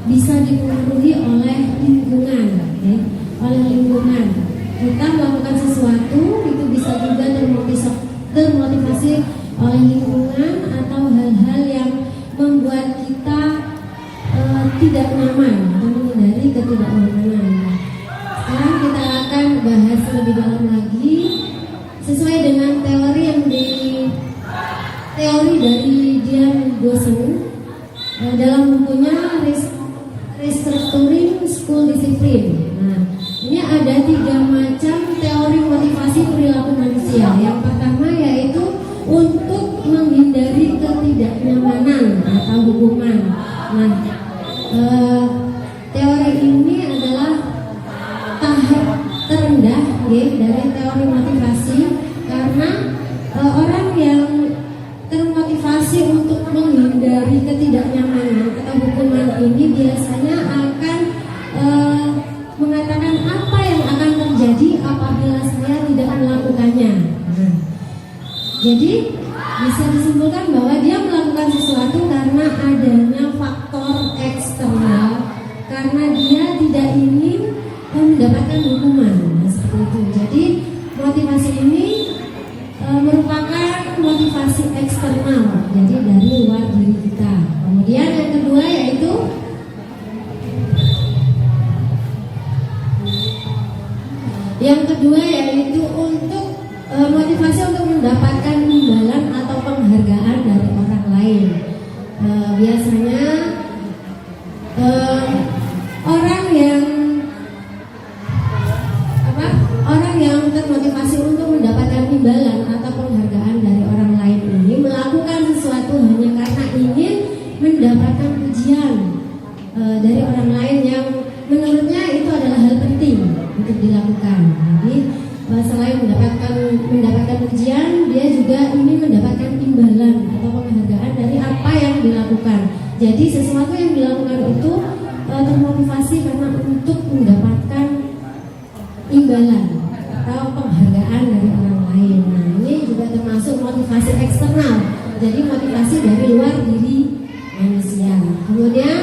bisa dipengaruhi oleh lingkungan, ya? Oleh lingkungan. Kita melakukan sesuatu itu bisa juga termotivasi oleh lingkungan atau hal-hal yang membuat kita tidak nyaman atau menghindari ketidaknyamanan. Sekarang kita akan bahas lebih dalam lagi sesuai dengan teori dari Dian Bosung dalam bukunya Restructuring School Discipline. Nah, ini ada 3 macam teori motivasi perilaku manusia. manusia. Yang pertama yaitu untuk menghindari ketidaknyamanan atau hukuman. Nah, teori ini adalah tahap terendah dari teori motivasi, karena orang yang termotivasi untuk menghindari ketidaknyamanan atau hukuman ini biasanya akan mengatakan apa yang akan terjadi apabila saya tidak melakukannya. Jadi bisa disimpulkan bahwa dia melakukan sesuatu karena adanya faktor eksternal, karena dia tidak ingin mendapatkan hukuman. Seperti itu. Jadi motivasi ini merupakan motivasi eksternal, jadi dari luar diri kita. Kemudian yang kedua yaitu untuk motivasi untuk mendapatkan imbalan atau penghargaan dari orang lain. Biasanya orang yang termotivasi untuk mendapatkan imbalan atau penghargaan dari orang lain ini melakukan sesuatu hanya karena ingin mendapatkan pujian dari orang lain yang menurutnya itu adalah hal penting untuk dilakukan. Jadi selain mendapatkan pujian, dia juga ingin mendapatkan imbalan atau penghargaan dari apa yang dilakukan. Jadi sesuatu yang dilakukan itu termotivasi karena untuk mendapatkan imbalan atau penghargaan dari orang lain. Nah, ini juga termasuk motivasi eksternal. Jadi motivasi dari luar diri manusia. Kemudian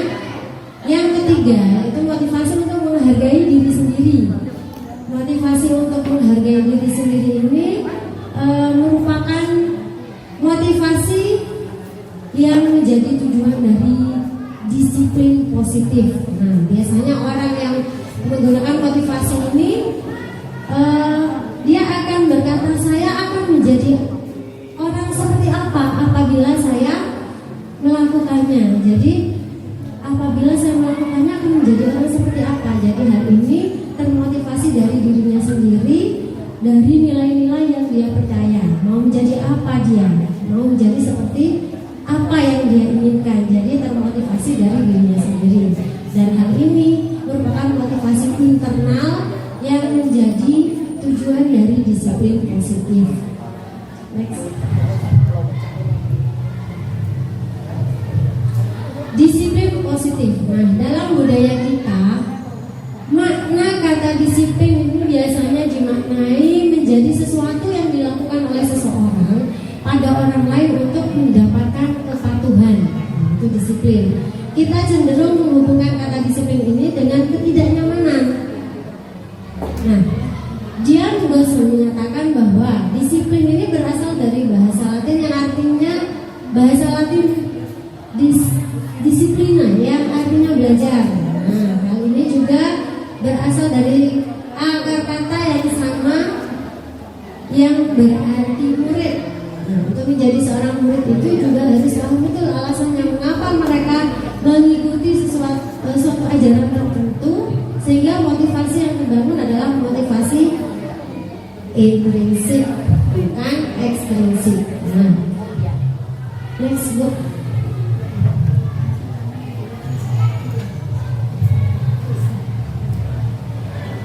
yang ketiga itu motivasi untuk menghargai diri sendiri. Motivasi untuk menghargai diri sendiri ini merupakan motivasi yang menjadi tujuan dari disiplin positif. Nah, biasanya orang yang menggunakan motivasi ini dia akan berkata, saya akan menjadi orang seperti apa apabila saya melakukannya. Jadi apabila saya melakukannya akan menjadi orang seperti apa. Jadi hal ini termotivasi dari dirinya sendiri, dari nilai-nilai yang dia percaya. Mau menjadi apa dia? Mau menjadi seperti apa yang dia inginkan. Jadi termotivasi dari dirinya sendiri. Dan hal ini merupakan motivasi internal yang menjadi tujuan dari disiplin positif. Next. Disiplin positif. Nah, dalam budaya kita, makna kata disiplin ini biasanya dimaknai menjadi sesuatu yang dilakukan oleh seseorang pada orang lain untuk mendapatkan kepatuhan. Itu disiplin. Kita cenderung menghubungkan kata disiplin ini dengan ketidaknyamanan. Nah, Jian juga menyatakan bahwa disiplin ini berasal dari bahasa Latin yang artinya bahasa Latin disiplina yang artinya belajar. Nah, hal ini juga berasal dari akar kata yang sama yang berarti murid. Nah, untuk menjadi seorang murid itu juga harus tahu betul alasannya mengapa mereka mengikuti suatu ajaran tertentu, sehingga motivasi yang terbangun adalah motivasi intrinsik bukan ekstrinsik. Nah, next book.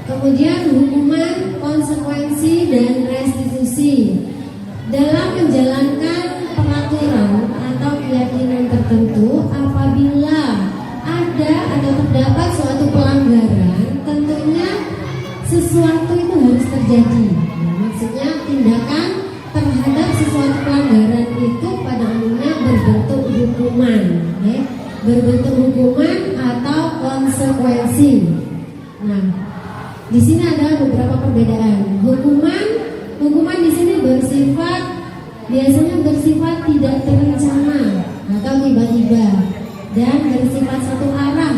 Kemudian hukuman, konsekuensi, dan restitusi. Dalam menjalankan peraturan atau keyakinan tertentu, apabila ada atau terdapat suatu pelanggaran, tentunya sesuatu itu harus terjadi. Maksudnya tindakan terhadap sesuatu pelanggaran itu pada umumnya berbentuk hukuman, berbentuk hukuman atau konsekuensi. Nah, di sini ada beberapa perbedaan. Hukuman di sini biasanya bersifat tidak terencana atau tiba-tiba dan bersifat satu arah.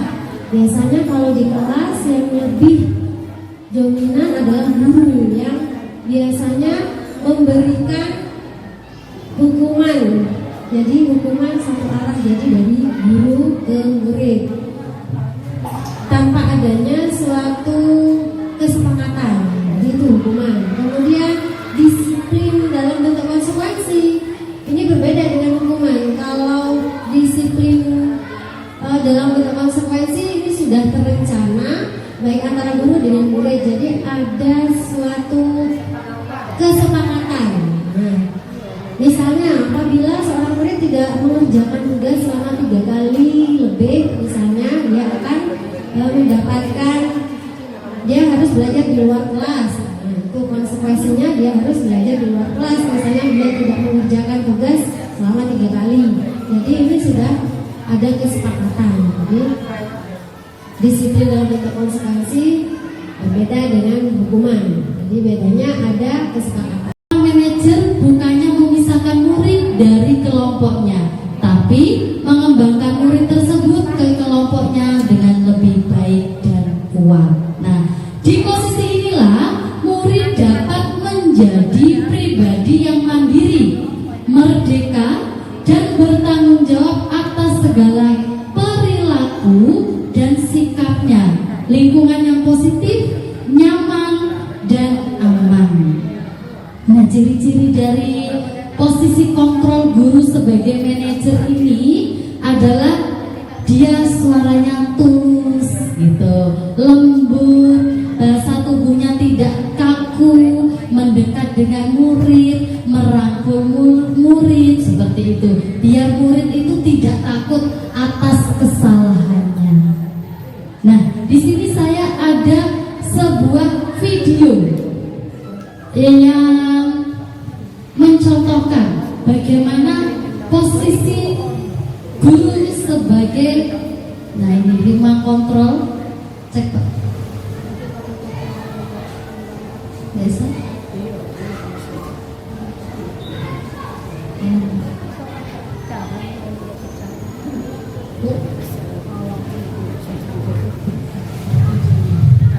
Biasanya kalau di kelas yang lebih dominan adalah guru yang biasanya memberikan hukuman. Jadi hukuman satu arah, jadi dari guru ke murid tanpa adanya suatu kesepakatan. Itu hukuman. Kemudian disiplin kesepakatan. Nah, misalnya apabila seorang murid tidak mengerjakan tugas selama 3 kali lebih, misalnya dia akan mendapatkan, dia harus belajar di luar kelas. Nah, itu konsekuensinya dia harus belajar di luar kelas. Misalnya dia tidak mengerjakan tugas selama 3 kali. Jadi ini sudah ada kesepakatan. Jadi disiplin dalam bentuk konsekuensi berbeda dengan hukuman. Jadi bedanya ada kesepakatan. Manajer bukannya memisahkan murid dari kelompoknya, tapi mengembangkan murid tersebut ke kelompoknya dengan lebih baik dan kuat. Nah, di posisi inilah murid dapat menjadi pribadi yang mandiri, merdeka, dan bertanggung jawab atas segala perilaku dan sikapnya. Lingkungan yang positif, nyaman, dan aman. Nah, ciri-ciri dari posisi kontrol guru sebagai manajer ini adalah dia suaranya tulus gitu, lembut, bahasa tubuhnya tidak kaku, mendekat dengan murid, merangkul murid seperti itu, biar murid itu tidak takut atas kesalahannya. Nah, di sini saya ada sebuah video yang mencontohkan bagaimana posisi guru sebagai, nah ini lima kontrol, cek Pak. Biasa.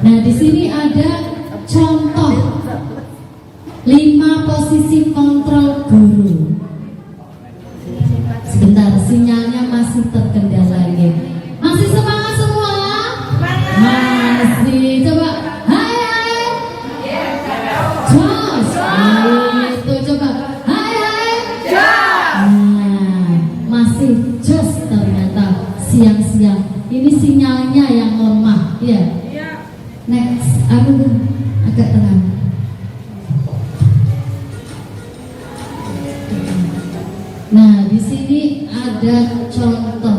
Nah, di sini ada contoh 5 posisi kontrol guru. Sebentar, sinyalnya masih terkendala lagi. Masih semangat semua? Masih. Coba, hai. Jos. Itu coba, hai. Nah, masih jos ternyata siang-siang. Ini sinyalnya yang lemah, ya. Next, aku agak tenang. Nah, di sini ada contoh.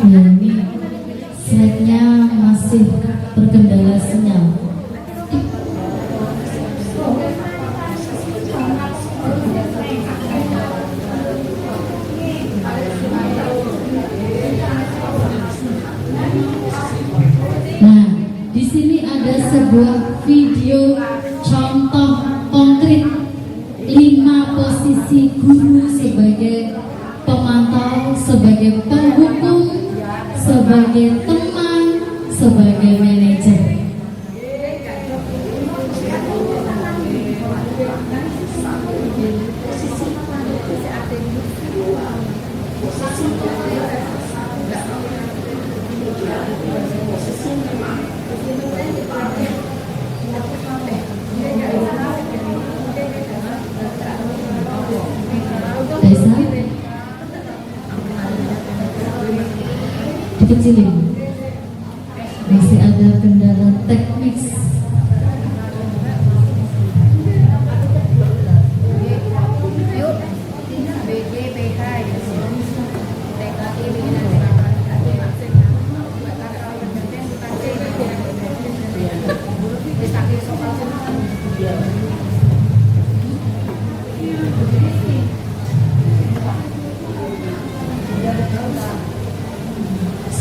Ya, ini slide-nya masih terkendala sinyal. Nah, di sini ada sebuah video contoh konkret 5 posisi guru sebagai pemantau, sebagai penghukum, sebagai teman, sebagai manajer. Desa, dikecilin. Masih ada kendala teknis.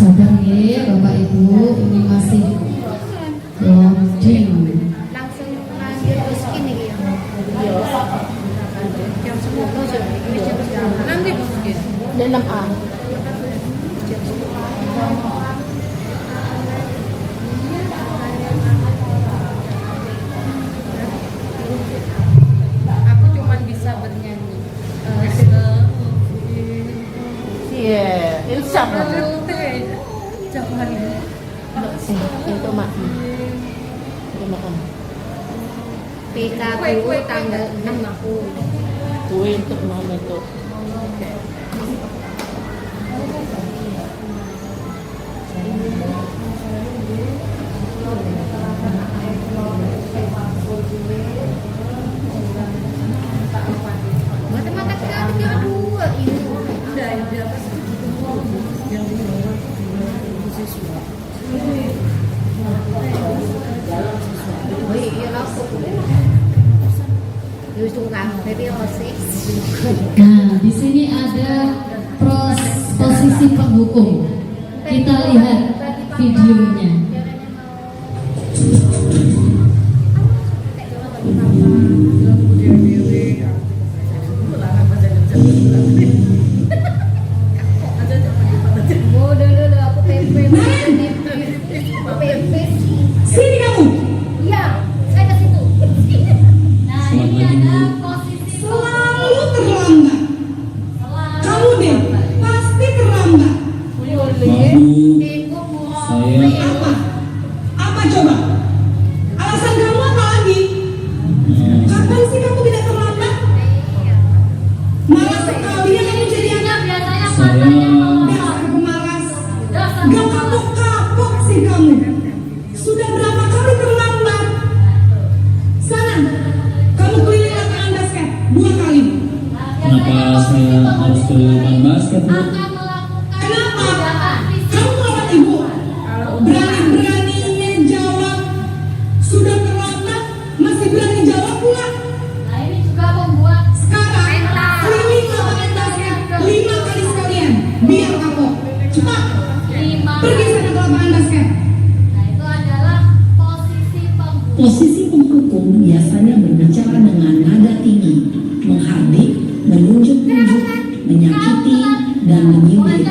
Sabar ya Bapak Ibu, ini masih loading. Langsung panggil miskin nih ya. Jam 10 nanti miskin. Dan 6A. Aku cuma bisa bernyanyi. Iya, insya Allah. Jangan. Itu makan. PKKU tanggal 6 aku. Kue untuk mama itu. Matematika 32 ini. Oh iya lah. Yus tukang tapi osis. Nah, di sini ada posisi penghukum. Kita lihat videonya. Dulu aku tempe. Sini kamu. Iya, saya ke situ. Nah, ini ada posisi Selalu terlambat. Kamu deh pasti terlambat. Apa? Apa coba? Alasan kamu apa lagi? Kapan sih kamu tidak terlambat? Malas sekali ya kamu jadi anak. biasanya matanya Dasar pemalas. Gak kapok-kapok sih kamu. Sudah berapa kali terlambat? Sana, kamu keliling lapangan basket 2 kali. Kenapa saya harus ke lapangan basket, Bu? akan melakukan Kenapa? tindakan fisik. Kamu melawan ibu. Berani-beraninya jawab. Sudah terlambat, masih berani jawab pula. Nah, ini juga membuat Sekarang, keliling lapangan basket 5 kali sekalian. Biar kapok. Cepat, lima. pergi sana ke lapangan basket. Nah, itu adalah posisi pembunuh. Posisi penghukum biasanya berbicara dengan nada tinggi, menghardik, menunjuk-nunjuk, menyakiti, dan menyindir.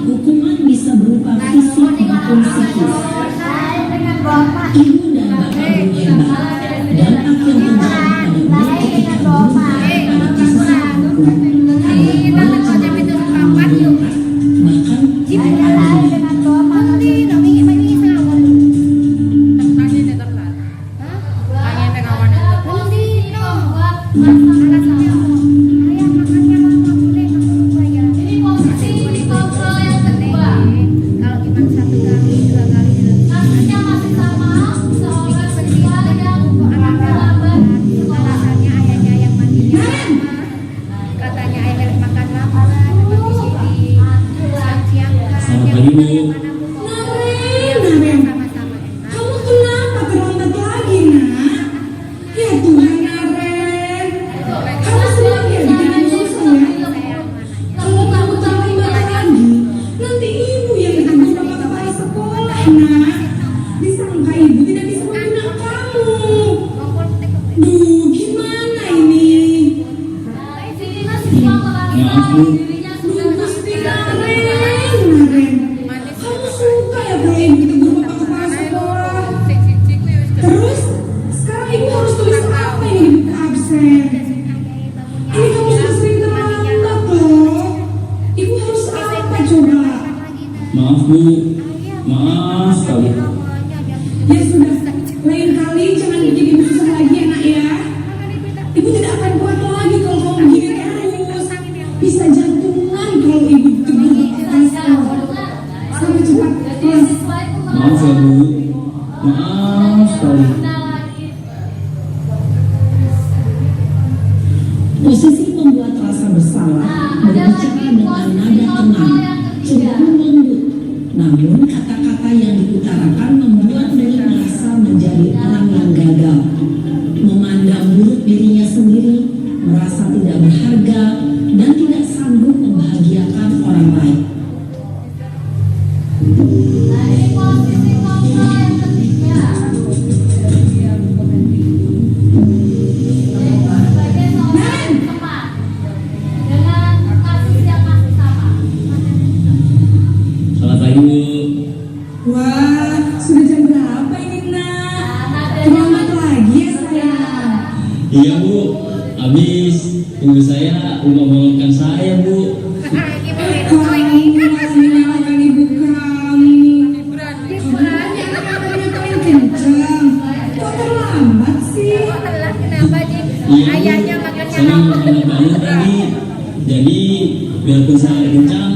Hukuman bisa berupa fisik maupun psikis. Ibu dan bapak guru hebat, dampak yang terjadi pada murid ketika guru berada pada posisi penghukum adalah murid cenderung memberontak, bahkan Posisi pembuat masalah. Ini posisi kontrol yang kedua. Kalau cuma 1 kali, 2 kali, Kasusnya masih sama, seorang siswa yang terlambat sekolah. alasannya ayahnya yang mandinya lama, katanya ayahnya makan lama, di sini siang-siang Selamat pagi, Bu. Naren, sama-sama enak. kamu kenapa terlambat lagi, nak? Ya Tuhan, Naren. Kamu selalu ya bikin aku susah ya. Kalau kamu terlambat lagi, nanti ibu yang ditegur sama kepala sekolah, nak. Disangka ibu tidak bisa membina kamu. Duh, gimana ini? Nah, di sini siswa merasa Maaf, Bu. dirinya sudah Gusti sampai Naren. Kamu suka ya kalau ibu ditegur bapak kepala sekolah? Terus, sekarang ibu harus tulis apa yang di buku absen? Ini kamu sudah sering terlambat loh. Ibu harus apa coba? Maaf, Bu. Maaf sekali. Ya sudah, lain kali jangan bikin ibu susah lagi ya nak ya. Ibu tidak akan kuat lagi kalau kamu begini terus. Bisa jantungan kalau ibu ditegur bapak kepala sekolah. Sampai cepat jadi kelas. siswa itu Maaf ya, Bu. Maaf sekali. posisi membuat rasa bersalah berbicara dengan nada tenang, cenderung lembut. Namun kata-kata yang diutarakan membuat murid merasa menjadi orang yang gagal, memandang buruk dirinya sendiri, merasa tidak berharga, dan tidak sanggup membahagiakan orang lain. Nah, ini posisi kontrol yang ketiga. Sebagai seorang teman dengan kasus yang masih sama. Selamat pagi, Bu. Wah, sudah jam berapa ini nak? Terlambat lagi ya sayang. Iya, Bu. Habis tunggu saya membangunkan saya, Bu. Kamu masih menyalahkan ibu kamu. Kamu katanya Iya, Ayahnya makannya saya enak banget tadi. Jadi biarpun saya kencang,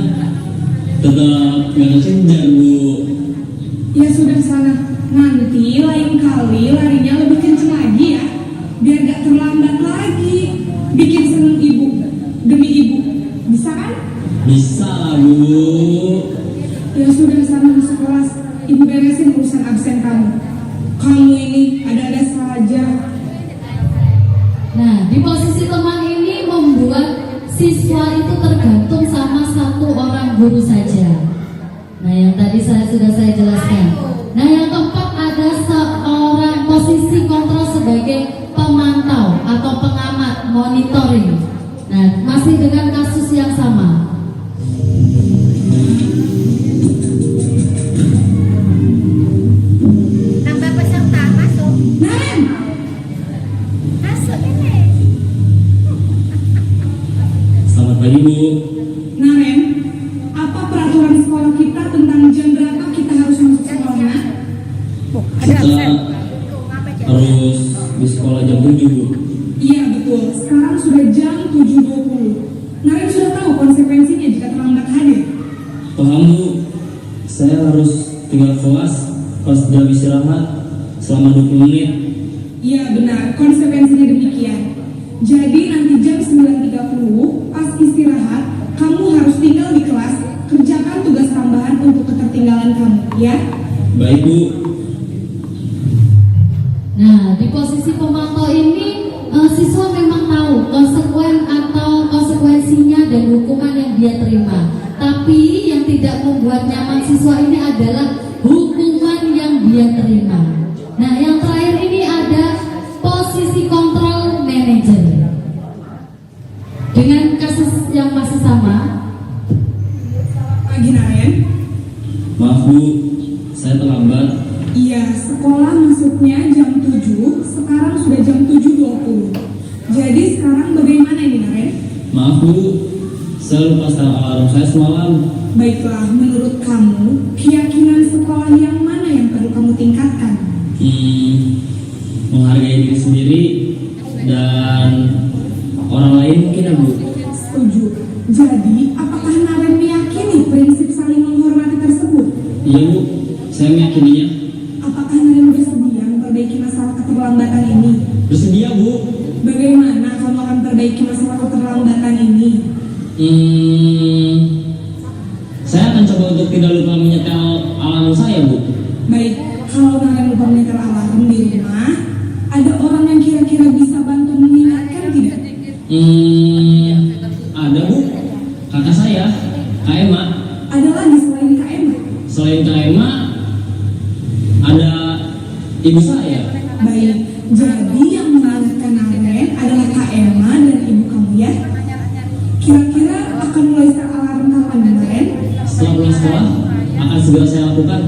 tetap nggak kekejar Bu. Ya sudah sana, nanti lain kali larinya lebih kenceng lagi ya, biar gak terlambat lagi. Bikin seneng ibu, demi ibu, bisa kan? Bisa Bu. Ya sudah sana masuk kelas, ibu beresin urusan absen kamu. Kamu ini ada-ada saja. Nah, di posisi teman ini membuat siswa itu tergantung sama satu orang guru saja. Nah, yang tadi sudah saya jelaskan. Nah, yang keempat ada seorang posisi kontrol sebagai pemantau atau pengamat, monitoring. Nah, masih dengan kasus yang sama. Nambah peserta masuk. Naren, Masuk ini. Selamat pagi Bu. Naren, apa peraturan sekolah kita tentang jam berapa kita harus masuk sekolahnya? Kita harus di sekolah jam 7 Bu. Iya betul, sekarang sudah jam 7.20. Naren sudah tahu konsekuensinya jika terlambat hadir. Paham Bu. Saya harus tinggal kelas pas jam istirahat selama 20 menit. Iya benar, konsekuensinya demikian. Jadi nanti jam 9.30 pas istirahat, kamu harus tinggal di kelas, kerjakan tugas tambahan untuk ketertinggalan kamu, ya? Baik Bu. Nah, di posisi pemantau ini siswa memang tahu konsekuensinya dan hukuman yang dia terima. Tapi yang tidak membuat nyaman siswa ini adalah hukuman yang dia terima. Nah, yang terakhir ini ada posisi kontrol manager. Dengan kasus yang masih sama. Pagi Naren. Maaf Bu, saya terlambat. Iya, sekolah masuknya jam 7, sekarang sudah jam 7.20. Jadi sekarang bagaimana ini Naren? Maaf Bu, saya lupa setel alarm saya semalam. Baiklah, menurut kamu, keyakinan sekolah yang mana yang perlu kamu tingkatkan? Menghargai diri sendiri dan orang lain mungkin ya Bu. Setuju. Jadi, apakah Naren meyakini prinsip saling menghormati tersebut? Iya Bu, saya meyakininya. Apakah Naren bersedia memperbaiki masalah keterlambatan ini? Bersedia Bu. Bagaimana kamu akan perbaiki masalah keterlambatan ini? Saya akan coba untuk tidak lupa menyetel alarm saya Bu. Baik, kalau Naren lupa menyetel alarm di rumah, ada orang yang kira-kira bisa bantu mengingatkan tidak? Ada Bu, kakak saya, Kak Emma. Ada lagi selain Kak Emma? Selain Kak Emma, ada ibu saya. Baik, jadi yang mengingatkan Naren adalah Kak Emma dan ibu kamu ya? Kira-kira akan mulai setel alarm kapan Naren? Setelah pulang sekolah, akan segera saya lakukan.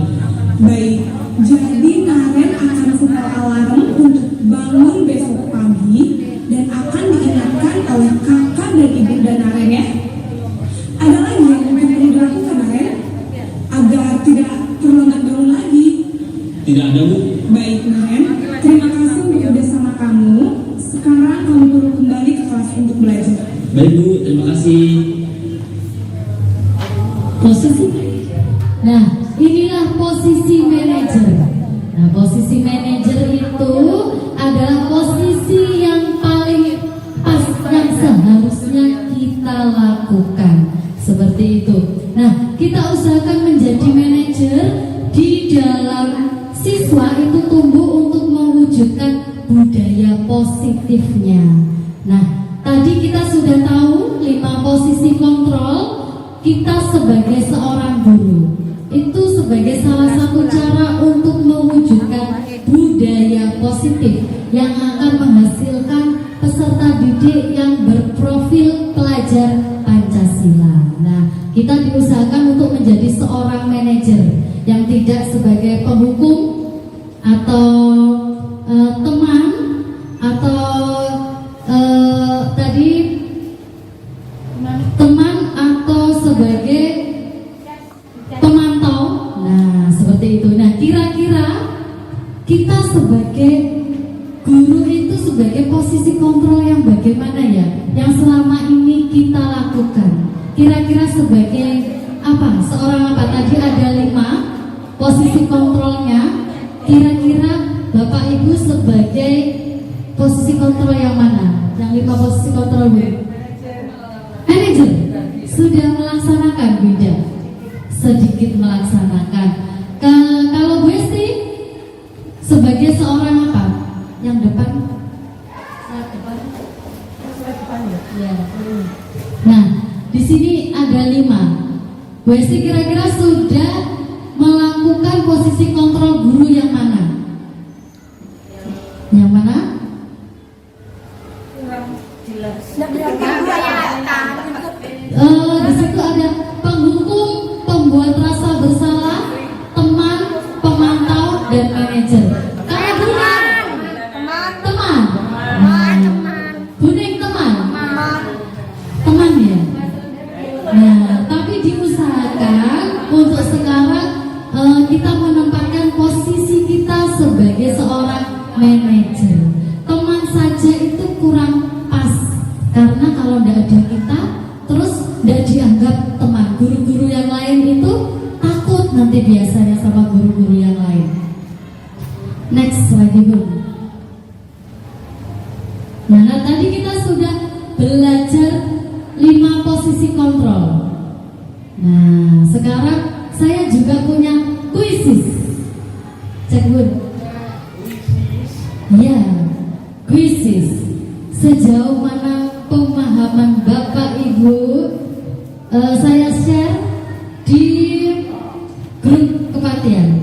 Baik, jadi Naren akan setel alarm untuk bangun besok pagi dan akan diingatkan oleh kakak dan ibu dan Naren ya. Ada lagi yang mungkin perlu dilakukan Naren agar tidak terlambat bangun lagi? Tidak ada Bu. Baik Naren, terima kasih untuk kerjasama kamu. Sekarang kamu perlu kembali ke kelas untuk belajar. Baik Bu, terima kasih. Posisi. Nah, inilah posisi manajer. Nah, posisi manajer itu adalah posisi yang paling pas yang seharusnya kita lakukan. Seperti itu. Nah, kita usahakan menjadi manajer di dalam siswa itu tumbuh untuk mewujudkan budaya positifnya. Nah, tadi kita sudah tahu 5 posisi kontrol. Kita sebagai seorang guru itu sebagai salah satu cara untuk mewujudkan budaya positif yang akan menghasilkan peserta didik yang berprofil pelajar Pancasila. Nah, kita diusahakan untuk menjadi seorang manajer yang tidak sebagai penghukum atau teman atau teman atau sebagai pemantau. Nah, seperti itu. Nah, kira-kira kita sebagai guru itu sebagai posisi kontrol yang bagaimana ya, yang selama ini kita lakukan. Kira-kira sebagai apa? Seorang apa tadi ada 5 posisi kontrolnya. Kira-kira Bapak Ibu sebagai posisi kontrol yang mana? Yang 5 posisi kontrol Bu? Manajer. Sudah melaksanakan Bunda? Sedikit melaksanakan. Kalau gue sih sebagai seorang apa? Yang depan? Slide depan? Slide depan ya? Nah, di sini ada 5. Bu Esti kira-kira sudah melakukan posisi kontrol guru yang mana? Yang mana? Di situ ada penghukum, pembuat rasa bersalah, teman, pemantau, dan manajer. Kalau teman, kuning teman ya. Nah, tapi diusahakan untuk sekarang kita menempatkan posisi kita sebagai seorang manajer. Teman saja itu kurang pas, karena kalau tidak ada kita, terus tidak dianggap teman. Guru-guru yang lain itu takut nanti biasanya sama guru-guru yang lain. Next lagi Bu. Nah, tadi kita sudah belajar 5 posisi kontrol. Nah, sekarang saya juga punya kuisis. Cek Bu. Ya, kuisis. Sejauh mana pemahaman Bapak Ibu? Saya share di grup kepatihan.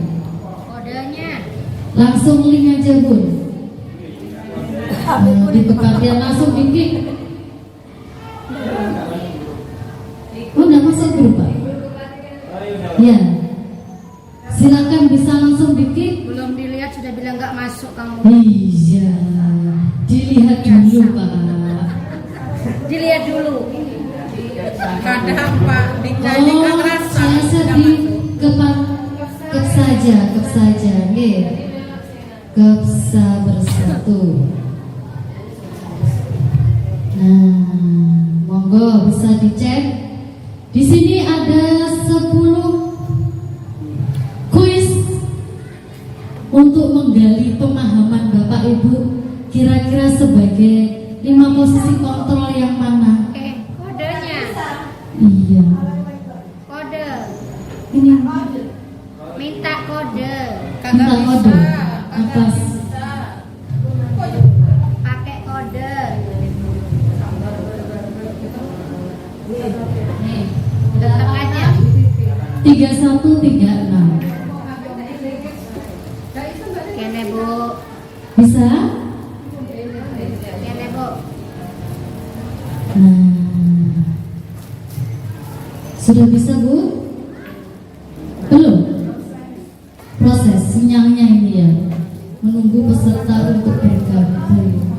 Kodenya. Langsung link aja Bu. Di kepatihan langsung bikin. Oh, udah masuk grup Pak? Ya. Silakan bisa langsung bikin. Belum dilihat sudah bilang nggak masuk kamu. Iya. Dilihat dulu Pak. Dilihat dulu. Kadang Pak Dikjadi Oh, saya sedih kep saja, nggih. Kepsa bersatu. Nah, monggo bisa dicek. Di sini ada 10 kuis untuk menggali pemahaman Bapak Ibu. Kira-kira sebagai 5 posisi kontrol yang mana? Kodenya. Iya. Kode. Ini Minta kode. minta kode atas. Pakai kode. Nih, Datang aja. 3136. Kene Bu. Bisa? Kene Bu. Sudah bisa Bu? Belum? Proses sinyalnya ini ya. Menunggu peserta untuk bergabung.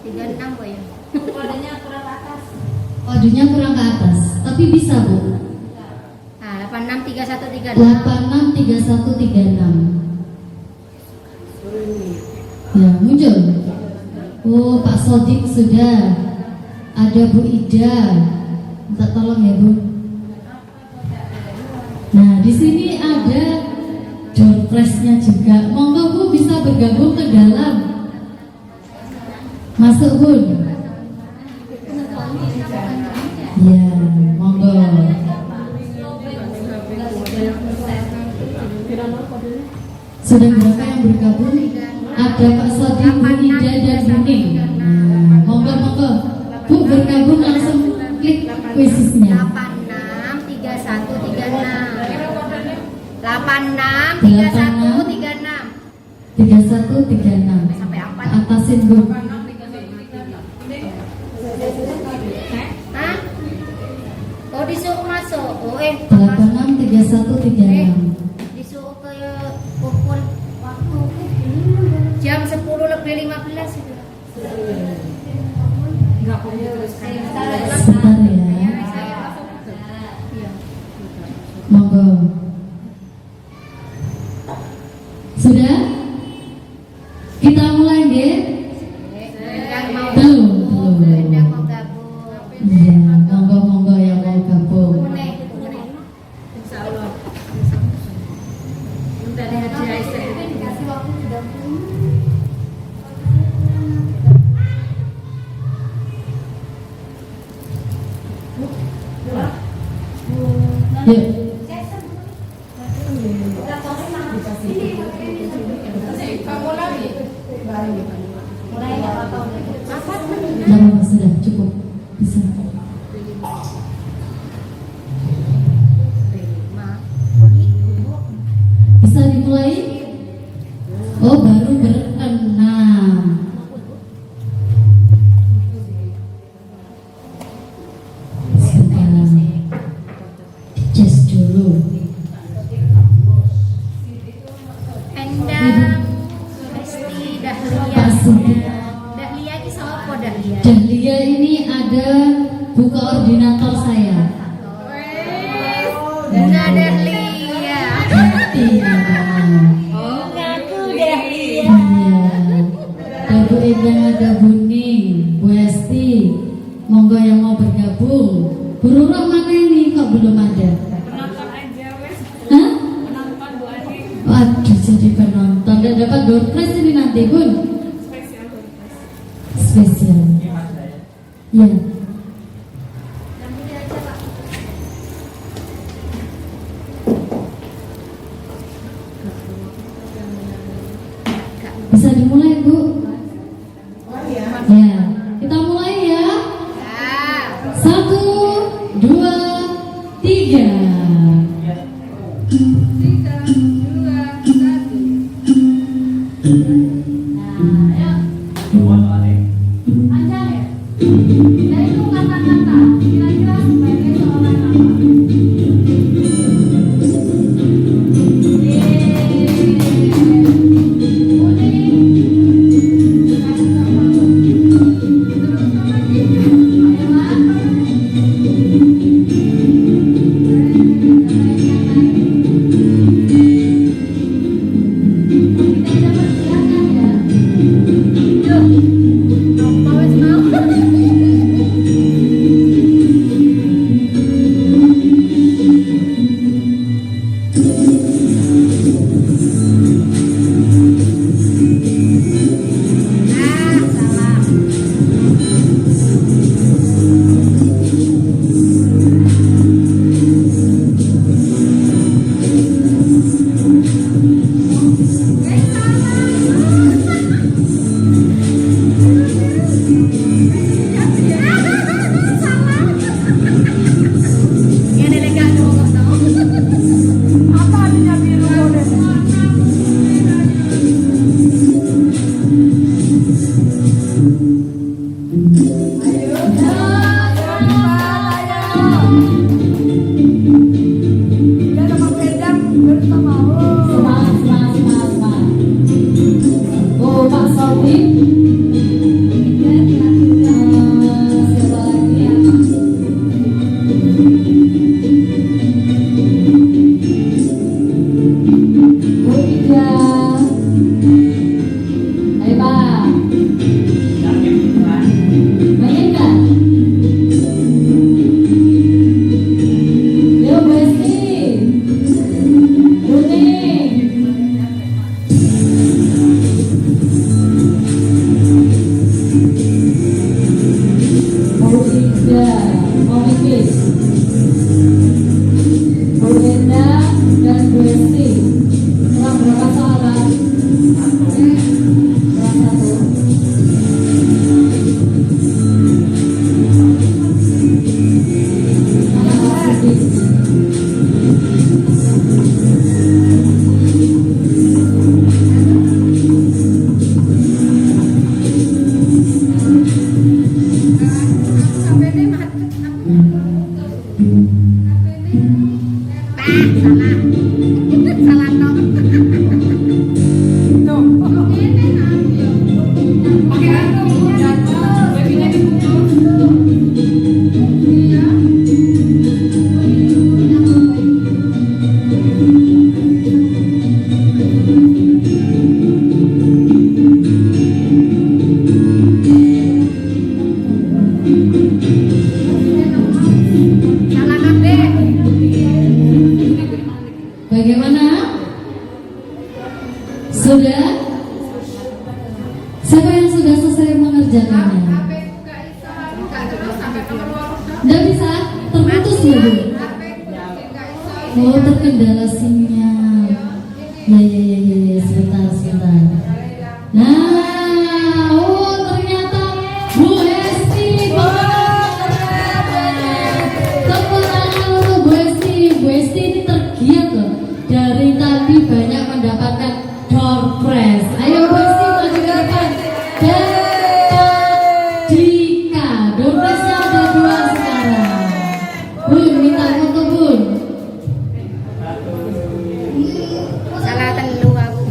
36 Bu ya. Kodenya kurang ke atas, tapi bisa Bu. Nah, 863136. 863136. Ya, muncul. Oh, Pak Sodik sudah. Ada Bu Ida. Minta tolong ya Bu. Nah, di sini ada door prize-nya juga. Monggo Bu bisa bergabung ke dalam. Masuk Bu. Ya, monggo. Sudah berapa yang bergabung? Ada Pak Sodik, Bu Ida, dan Buning. Monggo. Bu bergabung langsung klik kuisisnya. 3136. Sampai apa? Atasin Bu. Hah? Oh, disuruh masuk. 863136. Disuruh ke pukul waktu jam 10:15 itu. Sebentar ya. Sudah? Kita mulai nggih? Yang mau Belum. yang mau gabung. Iya, monggo yang mau gabung. Insya Allah. Udah dihadiah saya. Dikasih waktu sudah. Yuk. Gak apa-apa, sudah cukup. Bisa. Bisa dimulai? Oh, baru berenam. Sekarang just dulu. Endang, Resti, Dahlia. Dahlia ini sama apa Dahlia? Dahlia ini ada bu koordinator saya. Bunga Dahlia. Hati namanya. Bungaku Dahlia. Iya. Dan Bu Endang ada Bu Ning, Bu Esti. Monggo yang mau bergabung. Bu Rurah mana ini kok belum ada? Penonton aja wes. Hah? Penonton Bu Ani. Waduh, jadi penonton. Dan dapat door prize ini nanti Bun. Spesial Dorcas. Spesial. Ya. Bisa dimulai Bu? Ya. Kita mulai ya. 1, 2, 3. 3, 2, 1. Panjang ya? Nah itu kata-kata kira-kira sebagai seorang apa? Bagaimana? Sudah? Siapa yang sudah selesai mengerjakannya? Tidak bisa, terputus ya Bu? Oh, terkendala sinyal. Ya, sebentar. Nah, oh ternyata Bu Hesti, tepuk tangan untuk Bu Hesti. Bu Hesti ini tergiat loh. Dari tadi banyak mendapatkan door prize. Ayo Bu Hesti maju ke depan. Dika, door prize-nya ada 2 sekarang. Bun, minta foto Bun. Salah telu aku.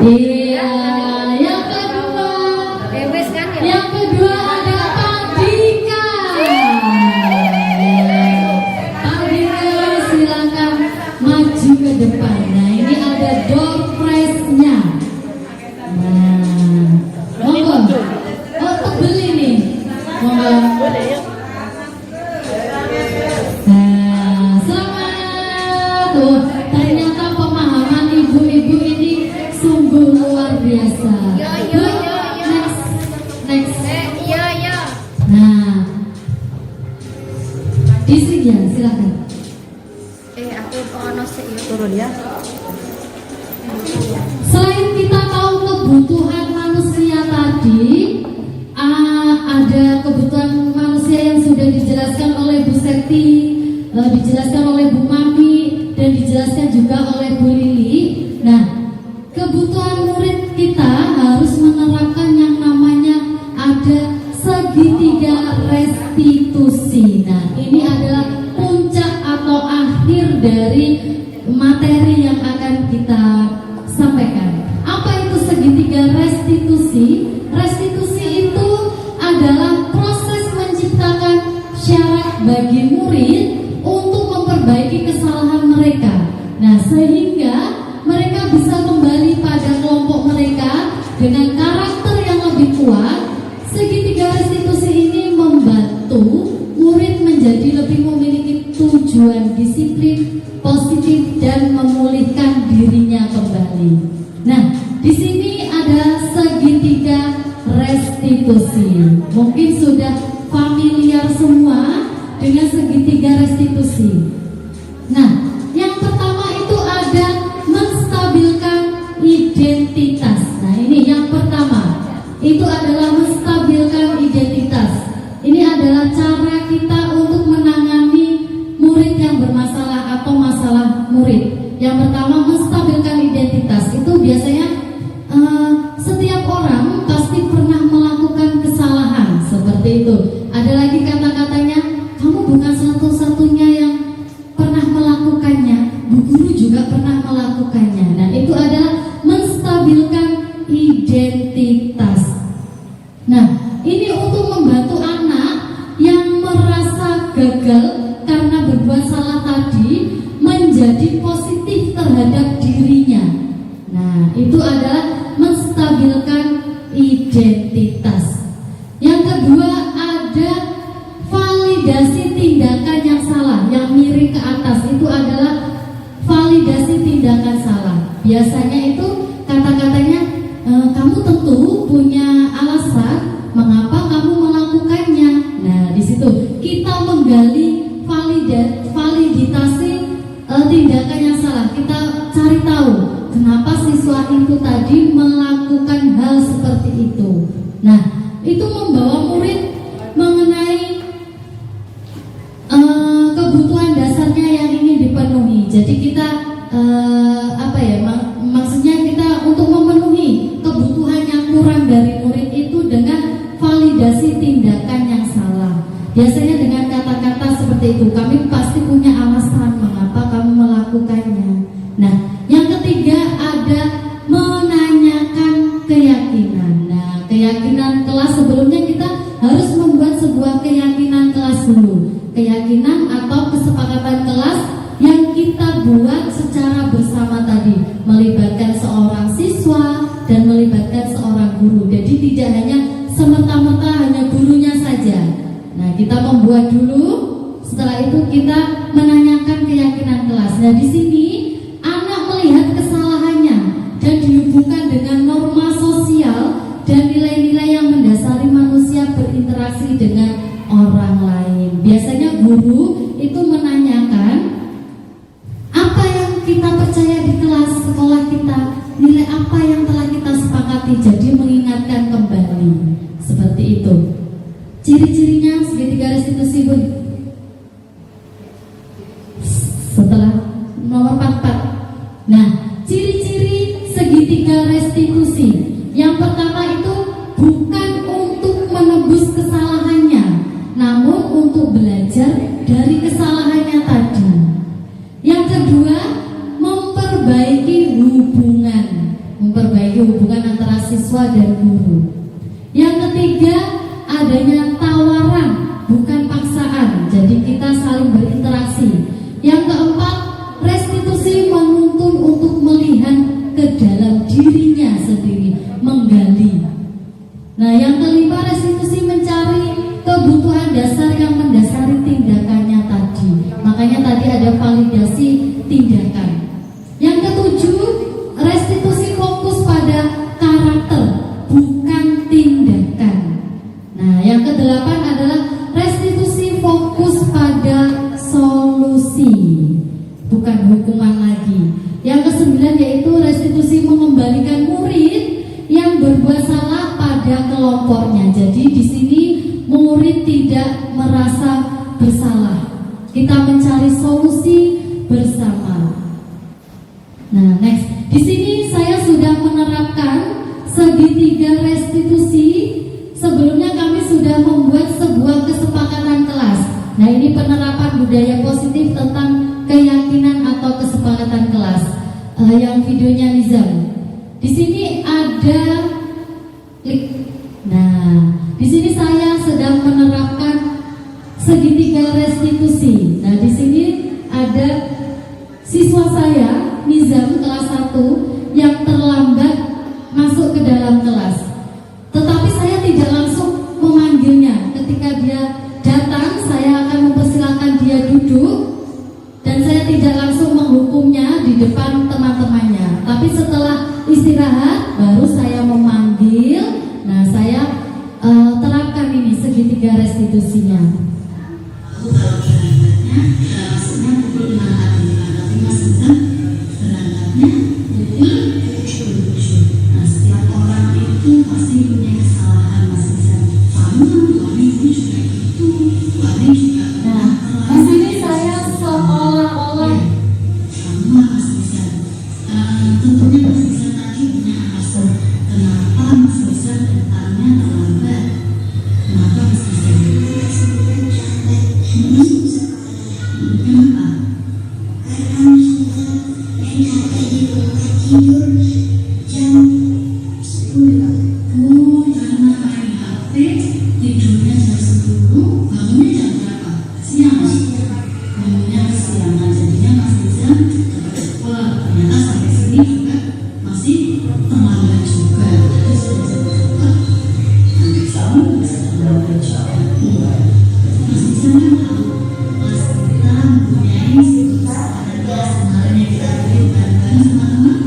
Iya, yang kedua. Bebas kan ya? Yang kedua ada Pak Dika. Pak Dika silakan maju ke depan. Nah ini ada door prize-nya. Nah, monggo. Oh tebel ini. Monggo. Nah, selamat. Tuh, ternyata pemahaman ibu-ibu ini sungguh luar biasa. Yo. Next. Yo. Nah, di sini ya, silakan. Aku ono sik yo turun ya. Selain kita tahu kebutuhan manusia tadi, ada kebutuhan manusia yang sudah dijelaskan oleh Bu Sekti, dijelaskan oleh Bu Mami, dan dijelaskan juga oleh Bu Lili. Nah, kebutuhan murid kita harus menerapkan yang namanya ada segitiga restitusi. Nah, ini adalah puncak atau akhir dari materi yang akan kita sampaikan. Apa itu segitiga restitusi? Restitusi itu adalah proses menciptakan syarat bagi murid untuk memperbaiki kesalahan mereka. Nah, sehingga mereka bisa kembali pada kelompok mereka dengan karakter yang lebih kuat. Segitiga restitusi ini membantu murid menjadi lebih memiliki tujuan disiplin positif dan memulihkan dirinya kembali. Nah, di sini ada segitiga restitusi. Mungkin sudah familiar semua dengan segitiga restitusi. Nah, yang pertama itu ada menstabilkan identitas. Nah, ini yang pertama. Itu adalah menstabilkan identitas. Ini adalah cara kita untuk menangani murid yang bermasalah atau masalah murid. Yang pertama, menstabilkan identitas. Itu biasanya setiap orang pasti pernah melakukan kesalahan seperti itu. Ada lagi kata-katanya, kamu bukan satu-satunya yang pernah melakukannya, Bu Guru juga pernah melakukannya. Nah, itu adalah menstabilkan identitas. Nah, ini untuk membantu anak yang merasa gagal karena berbuat salah tadi menjadi positif terhadap dirinya. Nah, itu adalah menstabilkan identitas. Yang kedua ada validasi tindakan yang salah, yang miring ke atas. Itu adalah validasi tindakan salah. Biasanya itu kata-katanya, kamu tentu punya alasan mengapa kamu melakukannya. Nah, di situ kita menggali validasi tindakan yang salah. Kita cari tahu kenapa siswa itu tadi melakukan hal seperti itu. Nah, itu membawa murid mengenai kebutuhan dasarnya yang ingin dipenuhi. Jadi kita maksudnya kita untuk memenuhi kebutuhan yang kurang dari murid itu dengan validasi tindakan yang salah. Biasanya dengan kata-kata seperti itu, kami pasti punya alasan mengapa kamu melakukannya. Nah, yang ketiga ada menanyakan keyakinan. Nah, keyakinan kelas sebelumnya kita harus membuat sebuah keyakinan kelas dulu. Keyakinan atau kesepakatan kelas yang kita buat secara bersama tadi, melibatkan seorang siswa dan melibatkan seorang guru. Jadi tidak hanya semerta-merta hanya gurunya saja. Nah, kita membuat dulu Setelah itu kita menanyakan keyakinan kelas. Nah, di sini anak melihat kesalahannya dan dihubungkan dengan norma sosial dan nilai-nilai yang mendasari manusia berinteraksi dengan orang lain. Biasanya guru itu menanyakan apa yang kita percaya di kelas sekolah kita, nilai apa yang telah kita sepakati, jadi mengingatkan kembali. Seperti itu. Ciri-cirinya segitiga restitusi, Bu. Setelah nomor 44. Nah, ciri-ciri segitiga restitusi. Yang pertama itu bukan untuk menebus kesalahannya, namun untuk belajar dari kesalahannya tadi. Yang kedua, memperbaiki hubungan antara siswa dan guru. Yang ketiga, adanya tawaran bukan paksaan, jadi kita saling berinteraksi. Yang keempat, restitusi menuntun untuk melihat ke dalam dirinya sendiri, menggali. Nah, yang kelima, restitusi mencari kebutuhan dasar yang mendasari tindakannya tadi. Makanya tadi ada validasi tindakan. Yang ketujuh, restitusi fokus pada karakter bukan tindakan. Nah, yang kedelapan adalah restitusi fokus pada solusi bukan hukuman lagi. Yang kesembilan yaitu restitusi mengembalikan murid yang berbuat salah pada kelompoknya. Jadi di sini murid tidak merasa bersalah. Kita mencari solusi bersama. Nah, next. Di sini saya sudah menerapkan segitiga restitusi. Sebelumnya kami sudah membuat sebuah kesepakatan kelas. Nah, ini penerapan budaya positif tentang keyakinan atau kesepakatan kelas. Yang videonya Nizam. Di sini ada klik. Nah, di sini saya sedang menerapkan segitiga restitusi. Nah, di sini ada siswa saya Nizam kelas 1 yang terlambat masuk ke dalam kelas. Tetapi saya tidak langsung memanggilnya. Ketika dia datang, saya akan mempersilahkan dia duduk dan saya tidak langsung menghukumnya di depan teman-temannya. Tapi setelah istirahat baru saya memanggil. Nah, saya terapkan ini segitiga restitusinya. Nah, di sini saya seolah-olah tentunya Mas Bisa tadi punya alasan kenapa Mas Bisa datangnya terlambat. Kenapa Mas Bisa? Kenapa? Karena Mas Bisa tadi tidur jam 10. Oh, karena main HP tidurnya jam 10, bangunnya jam berapa? Siang. Bangunnya kesiangan, jadinya Mas Bisa wah, ternyata sampai sini juga masih terlambat juga. Jadi sudah cepat. Nanti sama bisa terlambat juga. Mas Bisa kan tahu, Mas kita mempunyai kesepakatan sebenarnya kita beri bareng-bareng sama teman.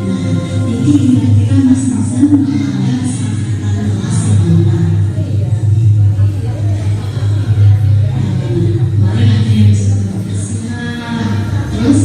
Nah, ini kira-kira Mas Bisa melanggar kesepakatan kelas yang mana? Mari ada yang bisa bersinar. Terus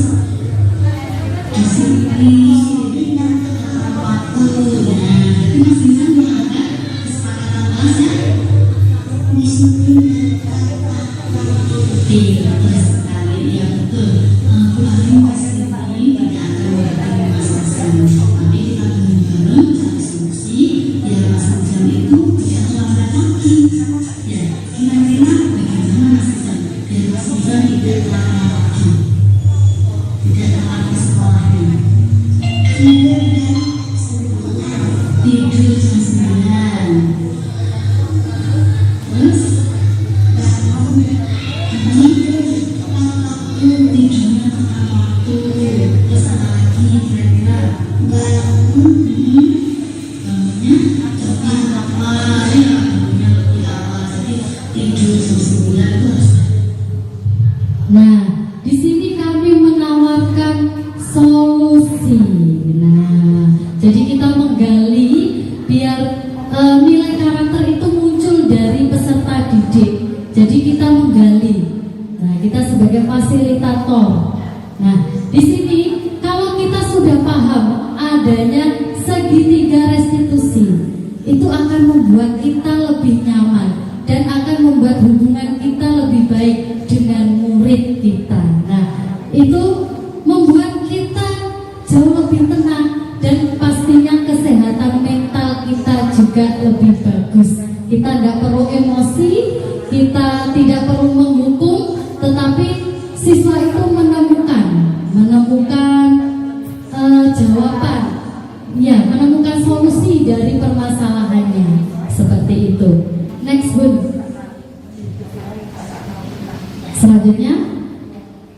Jadi kita menggali. Nah, kita sebagai fasilitator. Nah, di sini kalau kita sudah paham adanya segitiga restitusi, itu akan membuat kita lebih nyaman dan akan membuat hubungan kita lebih baik dengan murid kita. Nah, itu membuat kita jauh lebih tenang dan pastinya kesehatan mental kita juga lebih bagus. Kita tidak perlu emosi, kita tidak perlu menghukum, tetapi siswa itu menemukan jawaban, ya, menemukan solusi dari permasalahannya, seperti itu. Next, Bun. Selanjutnya,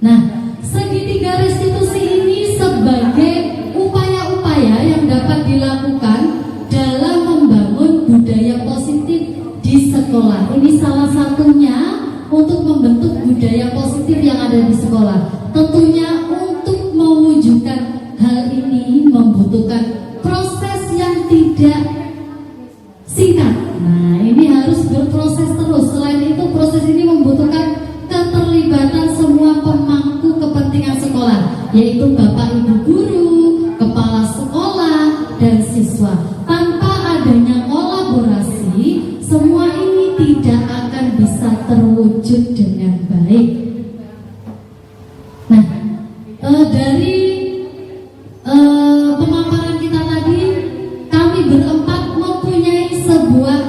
nah, segitiga restitusi ini sebagai upaya-upaya yang dapat dilakukan dalam membangun budaya positif di sekolah. Ini salah satunya untuk membentuk budaya positif yang ada di sekolah. Tentunya untuk mewujudkan hal ini membutuhkan proses yang tidak singkat. Nah, ini harus berproses terus. Selain itu, proses ini membutuhkan keterlibatan semua pemangku kepentingan sekolah, yaitu Bapak Ibu guru, kepala sekolah, dan siswa. Tanpa adanya kolaborasi, semua ini tidak akan bisa terwujud dengan baik. Nah, dari pemaparan kita tadi, kami berempat mempunyai sebuah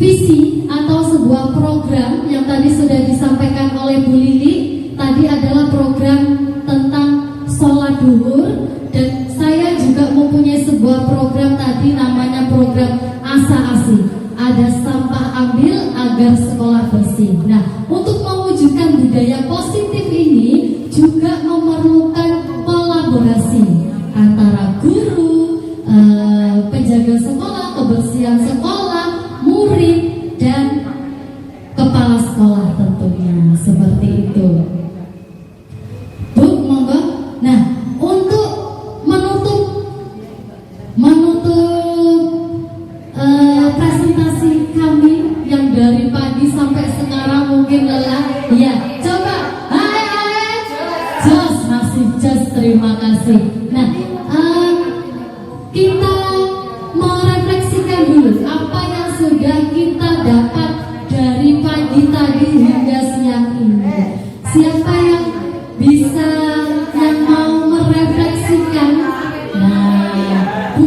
visi atau sebuah program yang tadi sudah disampaikan oleh Bu Lili. Tadi adalah program tentang sholat duhur, dan saya juga mempunyai sebuah program tadi namanya program Asa Asih. Ada sampah ambil agar sekolah bersih. Nah, untuk mewujudkan budaya positif ini juga memerlukan kolaborasi antara guru, penjaga sekolah, kebersihan sekolah, murid, dan kepala sekolah tentunya, seperti itu. Bu, monggo. Nah, untuk menutup presentasi kami yang dari pagi sampai sekarang mungkin lelah. Ya, coba. Hai. Jos, masih jos, terima kasih. Nah, kita merefleksikan dulu apa yang sudah kita dapat dari pagi tadi hingga siang ini. Siapa yang bisa, yang mau merefleksikan? Nah, Bu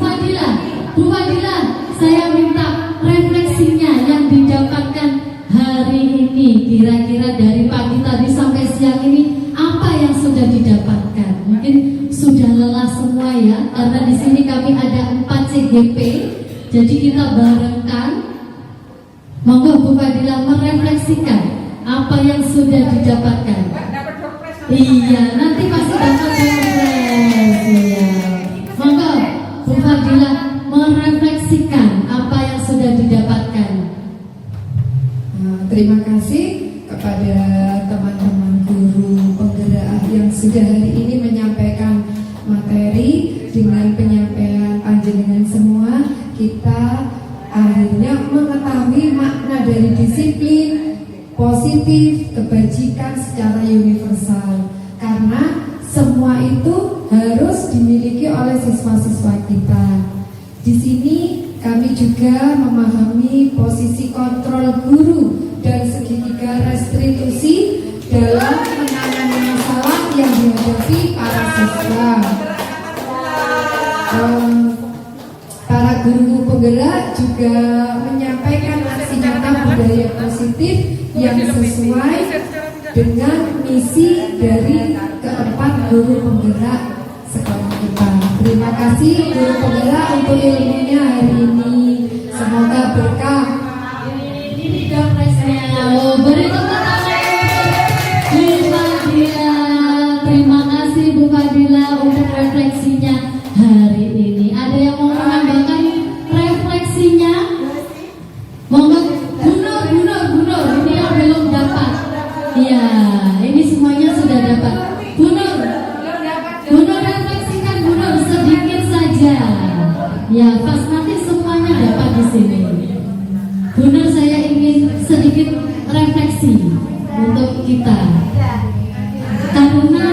Fadila, saya minta refleksinya yang didapatkan hari ini. Kira-kira dari pagi tadi sampai siang ini apa yang sudah didapatkan? Mungkin sudah lelah semua ya, karena di sini kami ada 4 CGP, jadi kita barengkan. Monggo Bu Fadila merefleksikan apa yang sudah didapatkan. Iya, nanti pasti dapat dompres. Iya. Monggo Bu Fadila merefleksikan apa yang sudah didapatkan. Terima kasih kepada teman-teman guru penggerak yang sudah hari ini menyampaikan materi. Dengan penyampaian panjenengan semua, kita akhirnya mengetahui makna dari disiplin positif kebajikan secara universal, karena semua itu harus dimiliki oleh siswa-siswa kita. Di sini kami juga memahami posisi kontrol guru dan segitiga restitusi dalam menangani masalah yang dihadapi para siswa. Para guru penggerak juga menyampaikan aksi nyata budaya positif yang sesuai dengan misi dari keempat guru penggerak sekolah kita. Terima kasih guru penggerak untuk ilmunya hari ini. Semoga berkah. Ini dompetnya. Beri tepuk tangan Bu Fadila. Terima kasih Bu Fadila untuk refleksinya hari ini. Ada yang mau menambahkan refleksinya? Monggo, Bunur, ini yang belum dapat. Iya, ini semuanya sudah dapat. Bunur refleksikan, Bunur, sedikit saja. Ya, pas nanti semuanya dapat di sini. Bunur, saya ingin sedikit untuk kita. Karena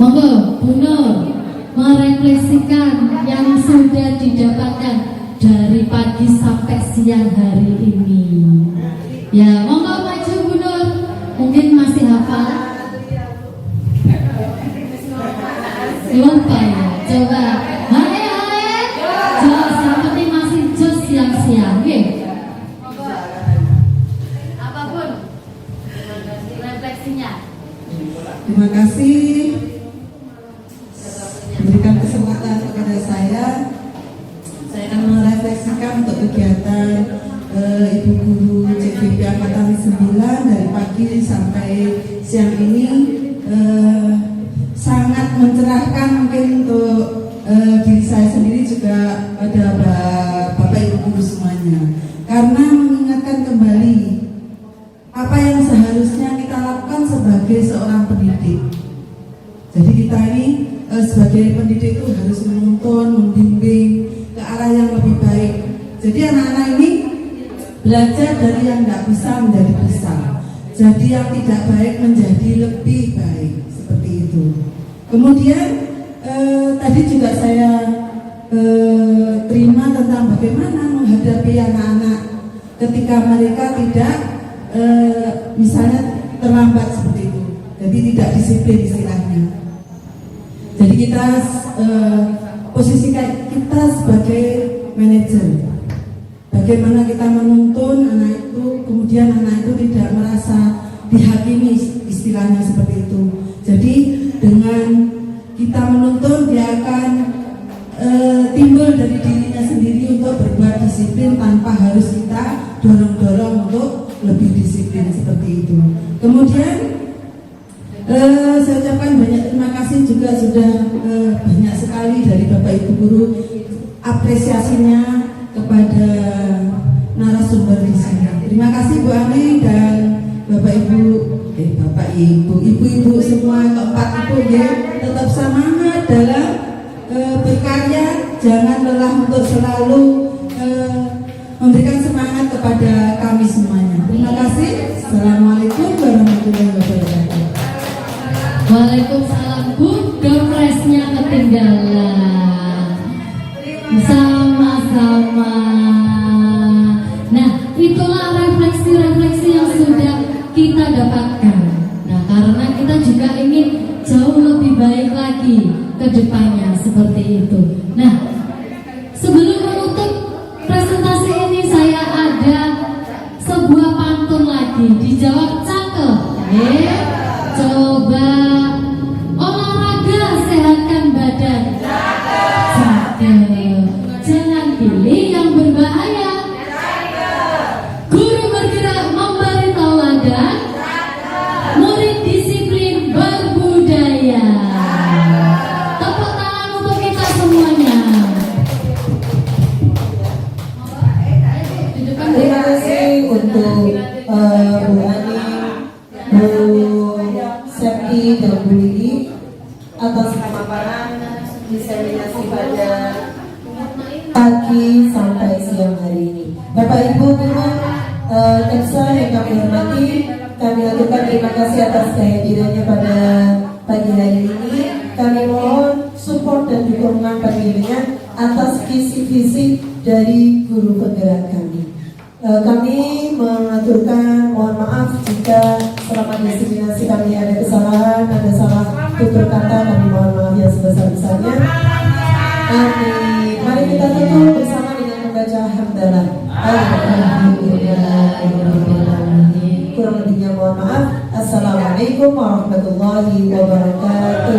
monggo Bu Nur merefleksikan yang sudah didapatkan dari pagi sampai siang hari ini. Ya, monggo maju Bu Nur. Mungkin masih hafal. Lupa ya. Coba. Hai. Jos, yang penting masih jos siang-siang. Apapun refleksinya. Terima kasih memberikan kesempatan kepada saya. Saya akan merefleksikan untuk kegiatan Ibu Guru CVP Angkatan 9 dari pagi sampai siang ini sangat mencerahkan mungkin untuk diri saya sendiri juga pada Bapak Ibu Guru semuanya, karena mengingatkan kembali apa yang seharusnya kita lakukan sebagai seorang pendidik. Jadi kita ini sebagai pendidik itu harus menuntun, membimbing ke arah yang lebih baik. Jadi anak-anak ini belajar dari yang tidak bisa menjadi bisa, jadi yang tidak baik menjadi lebih baik, seperti itu. Kemudian tadi juga saya terima tentang bagaimana menghadapi anak-anak ketika mereka tidak misalnya terlambat seperti itu, jadi tidak disiplin istilahnya. Jadi kita posisikan kita sebagai manajer, bagaimana kita menuntun anak itu, kemudian anak itu tidak merasa dihakimi, istilahnya seperti itu. Jadi dengan kita menuntun, dia akan timbul dari dirinya sendiri untuk berbuat disiplin tanpa harus kita dorong-dorong untuk lebih disiplin, seperti itu. Kemudian saya ucapkan banyak terima kasih juga, sudah banyak sekali dari Bapak Ibu Guru apresiasinya kepada narasumber di sini. Terima kasih Bu Ani dan Bapak Ibu semua, keempat ibu ya, tetap semangat dalam berkarya, jangan lelah untuk selalu memberikan semangat kepada kami semuanya. Terima kasih. Assalamualaikum warahmatullahi wabarakatuh. Waalaikumsalam. Bu, dopresnya ketinggalan. Sama-sama. Nah, itulah refleksi-refleksi yang sudah kita dapatkan. Nah, karena kita juga ingin jauh lebih baik lagi ke depannya, seperti itu. Nah, sebelum menutup presentasi ini, saya ada sebuah pantun lagi. Dijawab cakep. Coba olahraga, sehatkan badan. Cakep. Jangan pilih yang berbahaya. Guru bergerak memberi tauladan. Murid disiplin berbudaya. Tepuk tangan untuk kita semuanya. Terima kasih untuk Bu Ani, Bu Septi dan Bu Lili atas pemaparan diseminasi pada pagi sampai siang hari ini. Bapak Ibu Guru Teksa yang kami hormati, kami aturkan terima kasih atas kehadirannya pada pagi hari ini. Kami mohon support dan dukungan panjenengan atas visi-visi dari guru penggerak kami. Kami mengaturkan mohon maaf jika selama diseminasi kami ada kesalahan, ada salah tutur kata, kami mohon maaf yang sebesar-besarnya. Amin. Mari kita tutup bersama dengan membaca hamdalah. Kurang lebihnya mohon maaf. Assalamualaikum warahmatullahi wabarakatuh.